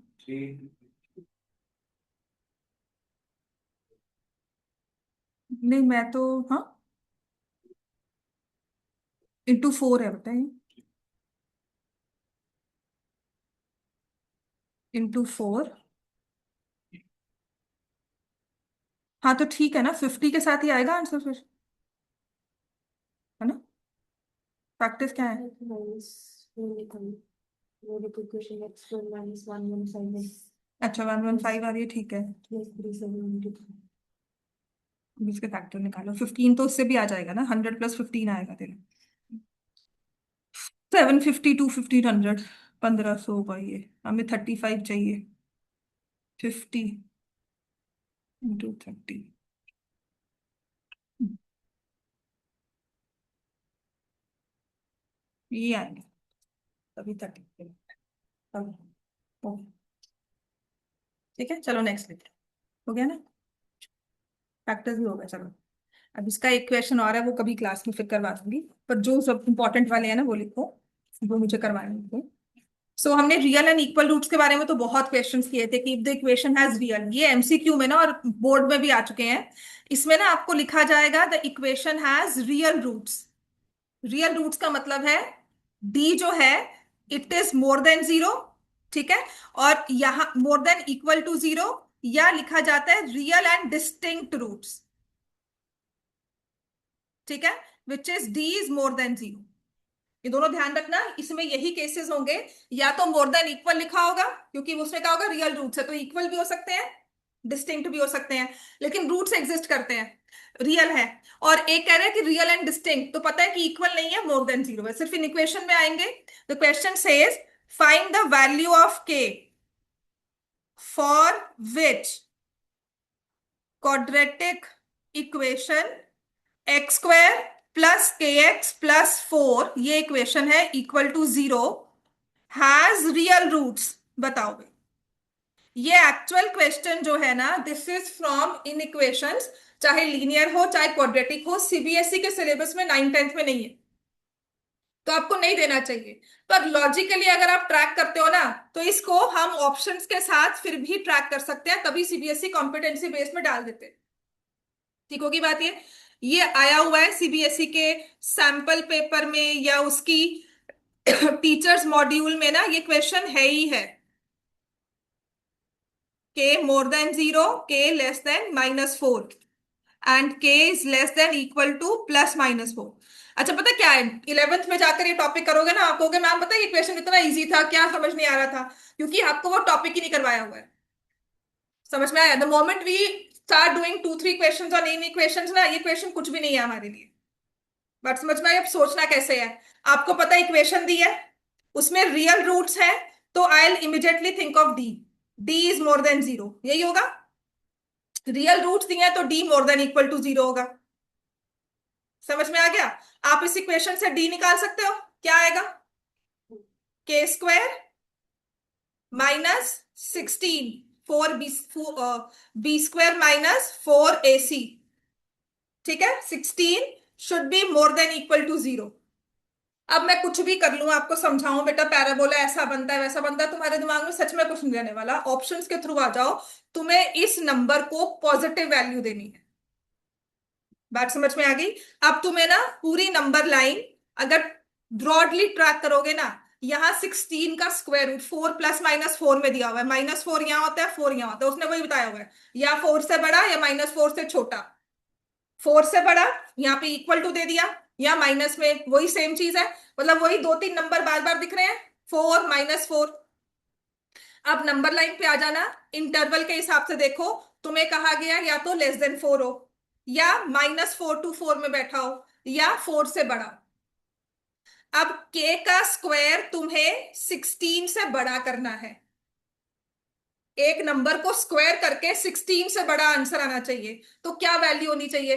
नहीं मैं तो, हाँ, × 4 है, बताइए, × 4। हाँ तो ठीक है ना, 50 के साथ ही आएगा आंसर फिर, है ना। प्रैक्टिस क्या है, अच्छा 115 आ रही है, ठीक है। अब इसके फैक्टर निकालो, 15 तो उससे भी आ जाएगा ना, 100 + 15 आएगा तेरा, 750 टू 1500, 1500 का ये, हमें 35 चाहिए, 50 × 30, ये आएगा तभी 30, ठीक है। चलो नेक्स्ट लिखते हैं। हो गया ना, फैक्टर्स भी हो गया। चलो अब इसका एक क्वेश्चन और है, वो कभी क्लास में फिर करवा दूंगी, पर जो सब इंपॉर्टेंट वाले हैं ना वो लिखो, वो मुझे करवाने होंगे। सो हमने रियल एंड इक्वल रूट्स के बारे में तो बहुत क्वेश्चंस किए थे कि if the equation has real, ये एमसीक्यू में ना और बोर्ड में भी आ चुके हैं। इसमें ना आपको लिखा जाएगा the equation has real roots. Real roots का मतलब है डी जो है it is more than zero, ठीक है, और यहां more than equal to zero, या लिखा जाता है रियल एंड डिस्टिंक्ट रूट्स, ठीक है, which is D is more than zero. ये दोनों ध्यान रखना, इसमें यही केसेस होंगे, या तो मोर देन इक्वल लिखा होगा क्योंकि उसने कहा होगा रियल रूट्स है, तो इक्वल भी हो सकते हैं, डिस्टिंक्ट भी हो सकते हैं, लेकिन रूट्स एग्जिस्ट करते हैं, रियल है। और एक कह रहा है कि रियल एंड डिस्टिंक्ट, तो पता है कि इक्वल नहीं है, मोर देन जीरो है, सिर्फ इन इक्वेशन में आएंगे। The question says find the value of k for which quadratic equation x² + kx + 4, ये इक्वेशन है, equal to zero, has real roots. बताओ भाई, ये एक्चुअल क्वेश्चन जो है ना, दिस इज फ्रॉम इन इक्वेशंस, चाहे लीनियर हो चाहे क्वाड्रेटिक हो, सीबीएसई के सिलेबस में 9th-10th में नहीं है, तो आपको नहीं देना चाहिए। पर लॉजिकली अगर आप ट्रैक करते हो ना, तो इसको हम ऑप्शंस के साथ फिर भी ट्रैक कर सकते हैं, तभी सीबीएसई कॉम्पिटेंसी बेस में डाल देते हैं। ठीक होगी बात ये आया हुआ है सीबीएसई के सैंपल पेपर में या उसकी टीचर्स मॉड्यूल में ना, ये क्वेश्चन है ही है, K more than zero, K less than -4 and K is less than equal to +-4। अच्छा पता क्या है, 11th में जाकर ये टॉपिक करोगे ना, आप कहोगे मैम पता है ये क्वेश्चन इतना इजी था, क्या समझ नहीं आ रहा था, क्योंकि आपको वो टॉपिक ही नहीं करवाया हुआ है। समझ में आया? The moment we start doing 2-3 questions on in equations ना, ये क्वेश्चन कुछ भी नहीं है हमारे लिए। बट समझ में आया? अब सोचना कैसे है, आपको पता है इक्वेशन दी है, उसमें रियल रूट्स है, तो I will immediately think of D, D is more than zero, यही होगा। रियल रूट्स दिए हैं तो D more than equal to zero होगा। समझ में आ गया? आप इस इक्वेशन से डी निकाल सकते हो, क्या आएगा, k² -16 4 b² -4ac, ठीक है, 16 should be more than equal to zero. अब मैं कुछ भी कर लूं, आपको समझाऊं बेटा पैराबोला ऐसा बनता है वैसा बनता है, तुम्हारे दिमाग में सच में कुछ नहीं रहने वाला, ऑप्शंस के थ्रू आ जाओ, तुम्हें इस नंबर को पॉजिटिव वैल्यू देनी है। बात समझ में आ गई? अब तुम्हें ना पूरी नंबर लाइन अगर ब्रॉडली ट्रैक करोगे ना, यहाँ 16 का स्क्वायर रूट 4 ± 4 में दिया हुआ है, -4 यहाँ होता है, 4 यहाँ होता है, उसने वही बताया हुआ है, या 4 से बड़ा या -4 से छोटा, 4 से बड़ा यहाँ पे इक्वल टू दे दिया, या माइनस में वही सेम चीज है, मतलब वही 2-3 नंबर बार बार दिख रहे हैं, 4 -4। अब नंबर लाइन पे आ जाना, इंटरवल के हिसाब से देखो, तुम्हें कहा गया या तो लेस देन 4 हो, या -4 to 4 में बैठा हो, या 4 से बड़ा। अब k का स्क्वायर तुम्हें 16 से बड़ा करना है, एक नंबर को स्क्वायर करके 16 से बड़ा आंसर आना चाहिए, तो क्या वैल्यू होनी चाहिए,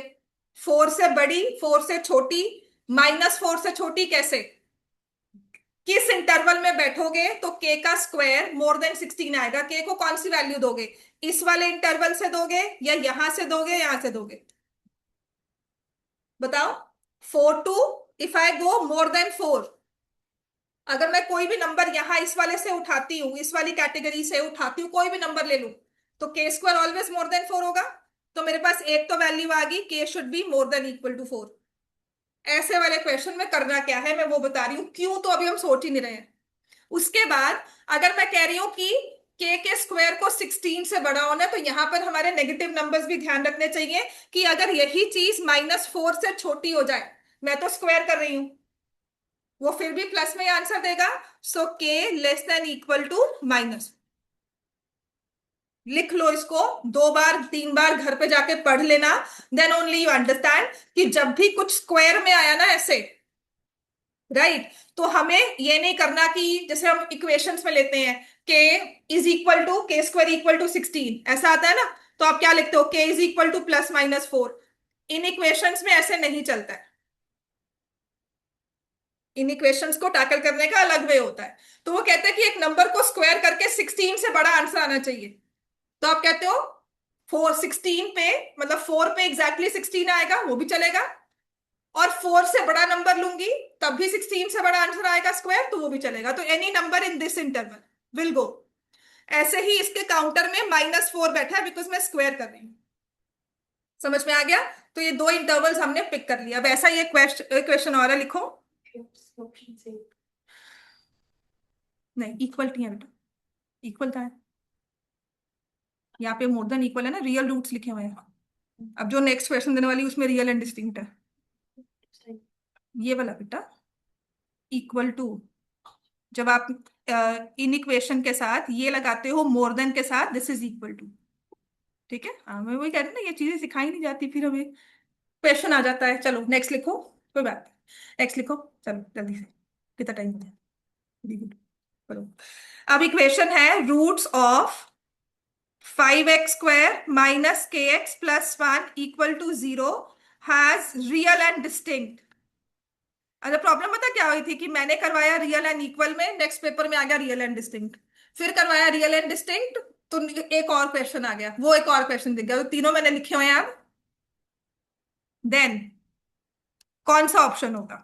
4 से बड़ी, 4 से छोटी, -4 से छोटी कैसे, किस इंटरवल में बैठोगे तो k का स्क्वायर मोर देन 16 आएगा, k को कौन सी वैल्यू दोगे, इस वाले इंटरवल से दोगे या यहां से दोगे, यहां से दोगे, बताओ। 4 to, if I go more than 4, अगर मैं कोई भी नंबर यहां इस वाले से उठाती हूँ, इस वाली कैटेगरी से उठाती हूँ, कोई भी नंबर ले लू, तो k² ऑलवेज मोर देन 4 होगा, तो मेरे पास एक तो वैल्यू आ गई, k should be more than equal to 4। ऐसे वाले क्वेश्चन में करना क्या है मैं वो बता रही हूँ, क्यों तो अभी हम सोच ही नहीं रहे हैं। उसके बाद अगर मैं कह रही हूं कि k के स्क्वायर को 16 से बड़ा होना है, तो यहां पर हमारे नेगेटिव नंबर्स भी ध्यान रखने चाहिए कि अगर यही चीज -4 से छोटी हो जाए, मैं तो स्क्वायर कर रही हूं, वो फिर भी प्लस में आंसर देगा, so k less than equal to minus. लिख लो इसको, 2 बार 3 बार घर पे जाके पढ़ लेना, देन ओनली यू अंडरस्टैंड कि जब भी कुछ स्क्वायर में आया ना ऐसे, राइट, तो हमें ये नहीं करना कि जैसे हम इक्वेशंस में लेते हैं के इज इक्वल टू के स्क्वायर इक्वल टू 16, ऐसा आता है ना, तो आप क्या लिखते हो, के इज इक्वल टू +-4। इन इक्वेशंस में ऐसे नहीं चलता है, इन इक्वेशंस को टैकल करने का अलग वे होता है। तो वो कहते हैं कि एक नंबर को स्क्वायर करके 16 से बड़ा आंसर आना चाहिए। तो आप कहते हो 4 16 पे, मतलब 4 पे एग्जैक्टली 16 आएगा वो भी चलेगा, और 4 से बड़ा नंबर लूंगी तब भी 16 से बड़ा आंसर आएगा स्क्वायर, तो वो भी चलेगा। तो any number in this interval will go. ऐसे ही इसके काउंटर में -4 बैठा है बिकॉज मैं स्क्वायर कर रही हूँ। समझ में आ गया? तो ये दो इंटरवल्स हमने पिक कर लिया। अब ऐसा ये क्वेश्चन और है, लिखो। नहीं, इक्वलिटी है बेटा, इक्वल का है, यहाँ पे मोर देन इक्वल है ना, रियल रूट्स लिखे हुए हैं। अब जो नेक्स्ट क्वेश्चन देने वाली उसमें रियल एंड डिस्टिंक्ट है, ये वाला बेटा, इक्वल टू। जब आप इन इक्वेशन के साथ ये लगाते हो मोर देन के साथ, दिस इज इक्वल टू। ठीक है, हाँ मैं वही कह रही हूँ ना, ये चीजें सिखाई नहीं जाती, फिर हमें क्वेश्चन आ जाता है। चलो नेक्स्ट लिखो, कोई बात नहीं, नेक्स्ट लिखो, चलो जल्दी से, कितना टाइम हो गया, वेरी गुड। चलो, अब इक्वेशन है roots of 5x² - kx + 1 = 0 has real and distinct. अच्छा, प्रॉब्लम पता क्या हुई थी कि मैंने करवाया रियल एंड इक्वल में, नेक्स्ट पेपर में आ गया रियल एंड डिस्टिंक्ट, फिर करवाया रियल एंड डिस्टिंक्ट, तो एक और क्वेश्चन आ गया, वो एक और क्वेश्चन दिख गया, तो तीनों मैंने लिखे हुए हैं। अब देन कौन सा ऑप्शन होगा?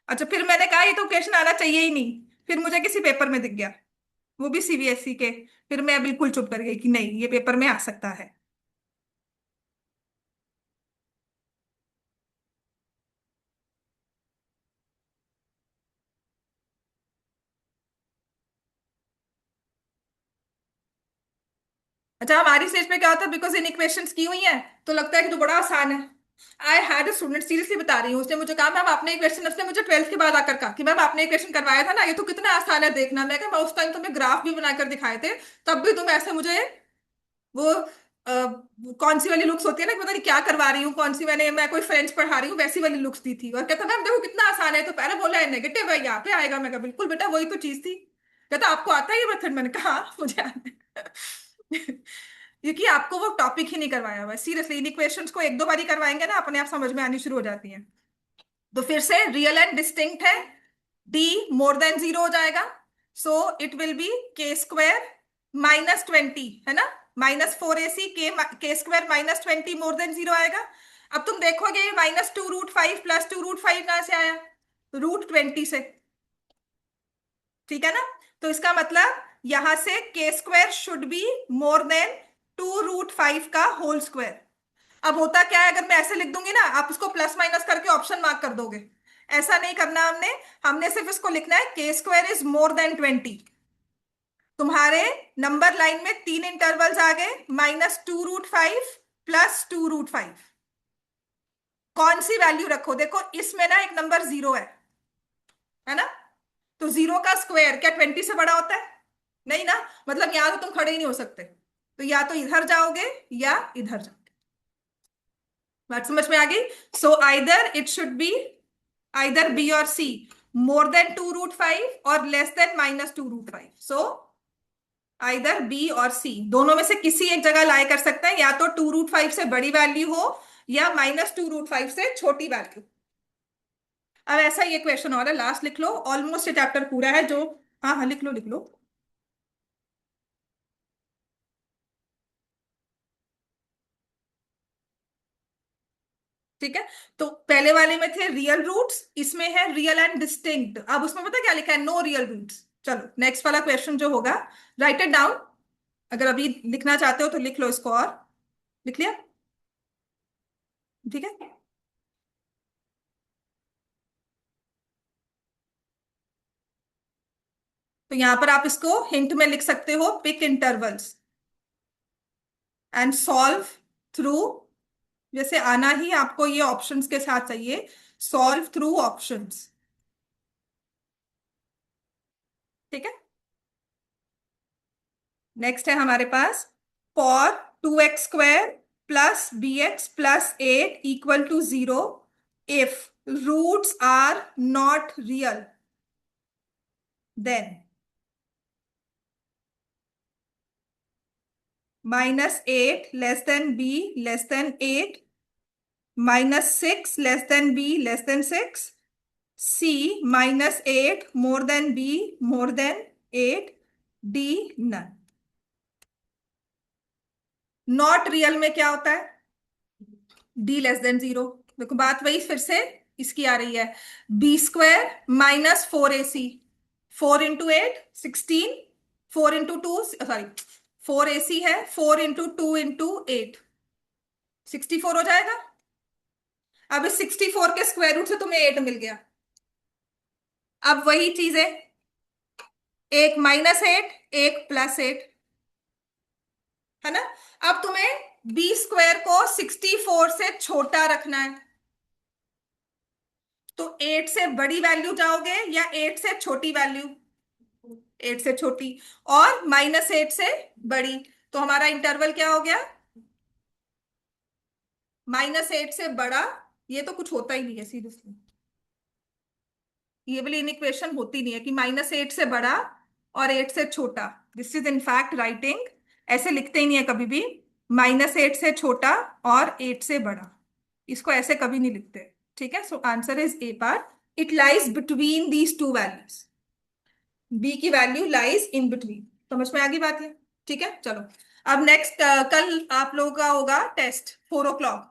अच्छा, फिर मैंने कहा ये तो क्वेश्चन आना चाहिए ही नहीं, फिर मुझे किसी पेपर में दिख गया, वो भी सीबीएसई के, फिर मैं बिल्कुल चुप कर गई कि नहीं, ये पेपर में आ सकता है। अच्छा, हमारी स्टेज पे क्या होता है, बिकॉज इन इक्वेशंस की हुई है तो लगता है कि तो बड़ा आसान है। आई हैड अ स्टूडेंट, सीरियसली बता रही हूँ, उसने मुझे कहा मैम आपने इक्वेशन, उसने मुझे 12th के बाद आकर कहा कि मैम आपने इक्वेशन करवाया था ना, ये तो कितना आसान है देखना। मैं कहा मैं उस टाइम तुम्हें ग्राफ भी बनाकर दिखाए थे, तब भी तुम ऐसे मुझे वो कौन सी वाली लुक्स होती है ना कि पता नहीं क्या करवा रही हूँ, कौन सी मैं कोई फ्रेंच पढ़ा रही हूँ, वैसी वाली लुक्स दी थी। और कहता मैम देखो कितना आसान है, तो पहले बोला है नेगेटिव है, यहाँ पे आएगा। मैं कहा बिल्कुल बेटा, वही तो चीज थी। कहता आपको आता है ये मेथड? मैंने कहा हाँ, मुझे आता है। क्योंकि आपको वो टॉपिक ही नहीं करवाया हुआ है। सीरियसली, इन इक्वेशंस को 1 2 बार ही करवाएंगे ना, अपने आप समझ में आनी शुरू हो जाती है। तो फिर से रियल एंड डिस्टिंक्ट है, डी मोर देन 0 हो जाएगा, सो इट विल बी के² -20, है ना, -4ac के² -20 मोर देन 0 आएगा। अब तुम देखोगे -2√5 + 2√5 कहां से आया? √20 से। ठीक है ना, तो इसका मतलब यहां से के² शुड बी मोर देन 2√5 का होल स्क्वायर। अब होता क्या है, अगर मैं ऐसे लिख दूंगी ना, आप इसको प्लस माइनस करके ऑप्शन मार्क कर दोगे। ऐसा नहीं करना हमने, हमने सिर्फ इसको लिखना है के² इज मोर देन 20। तुम्हारे नंबर लाइन में 3 इंटरवल्स आ गए, -2√5 + 2√5। कौन सी वैल्यू रखो? देखो इसमें ना एक नंबर 0 है ना, तो 0 का स्क्वायर क्या 20 से बड़ा होता है? नहीं ना, मतलब यहां तो तुम खड़े ही नहीं हो सकते, तो या तो इधर जाओगे या इधर जाओगे। बात समझ में आ गई? So either it should be, either b और सी, मोर देन 2√5 और less than -2√5। So either b और सी, दोनों में से किसी एक जगह लाई कर सकते हैं, या तो 2√5 से बड़ी वैल्यू हो या -2√5 से छोटी वैल्यू। अब ऐसा ये क्वेश्चन और है, लास्ट लिख लो, ऑलमोस्ट ये चैप्टर पूरा है जो। हाँ हाँ, लिख लो लिख लो। ठीक है, तो पहले वाले में थे रियल रूट्स, इसमें है रियल एंड डिस्टिंक्ट। अब उसमें पता क्या लिखा है? No real roots. चलो नेक्स्ट वाला क्वेश्चन जो होगा, राइट इट डाउन। अगर अभी लिखना चाहते हो तो लिख लो इसको, और लिख लिया? ठीक है, तो यहां पर आप इसको हिंट में लिख सकते हो, pick intervals and solve through, जैसे आना ही आपको ये ऑप्शंस के साथ चाहिए, सॉल्व थ्रू ऑप्शंस। ठीक है, नेक्स्ट है हमारे पास for 2x² plus bx plus 8 equal to 0 if roots are not real then -8 less than b less than 8, -6 less than b less than 6, c -8 more than b more than 8, d none. Not real में क्या होता है? d less than 0। देखो बात वही फिर से इसकी आ रही है, b² -4ac, 4 × 8 16, 4 × 2 सॉरी 4ac है, 4 × 2 × 8 64 हो जाएगा। अब इस 64 के स्क्वायर रूट से तुम्हें 8 मिल गया। अब वही चीज है, एक -8 एक +8, है ना। अब तुम्हें b² को 64 से छोटा रखना है, तो 8 से बड़ी वैल्यू जाओगे या 8 से छोटी वैल्यू? 8 से छोटी। और -8 से बड़ी, तो हमारा इंटरवल क्या हो गया? -8 से बड़ा। ये तो कुछ होता ही नहीं है सीरियसली, ये वाली इक्वेशन होती नहीं है कि -8 से बड़ा और 8 से छोटा। दिस इज इनफैक्ट राइटिंग, ऐसे लिखते ही नहीं है कभी भी, -8 से छोटा और 8 से बड़ा, इसको ऐसे कभी नहीं लिखते। ठीक है, so answer is a part, it lies between these two values, b की वैल्यू लाइज इन बिटवीन। समझ में आ गई बात है? ठीक है, चलो अब नेक्स्ट, कल आप लोगों का होगा टेस्ट 4 o'clock।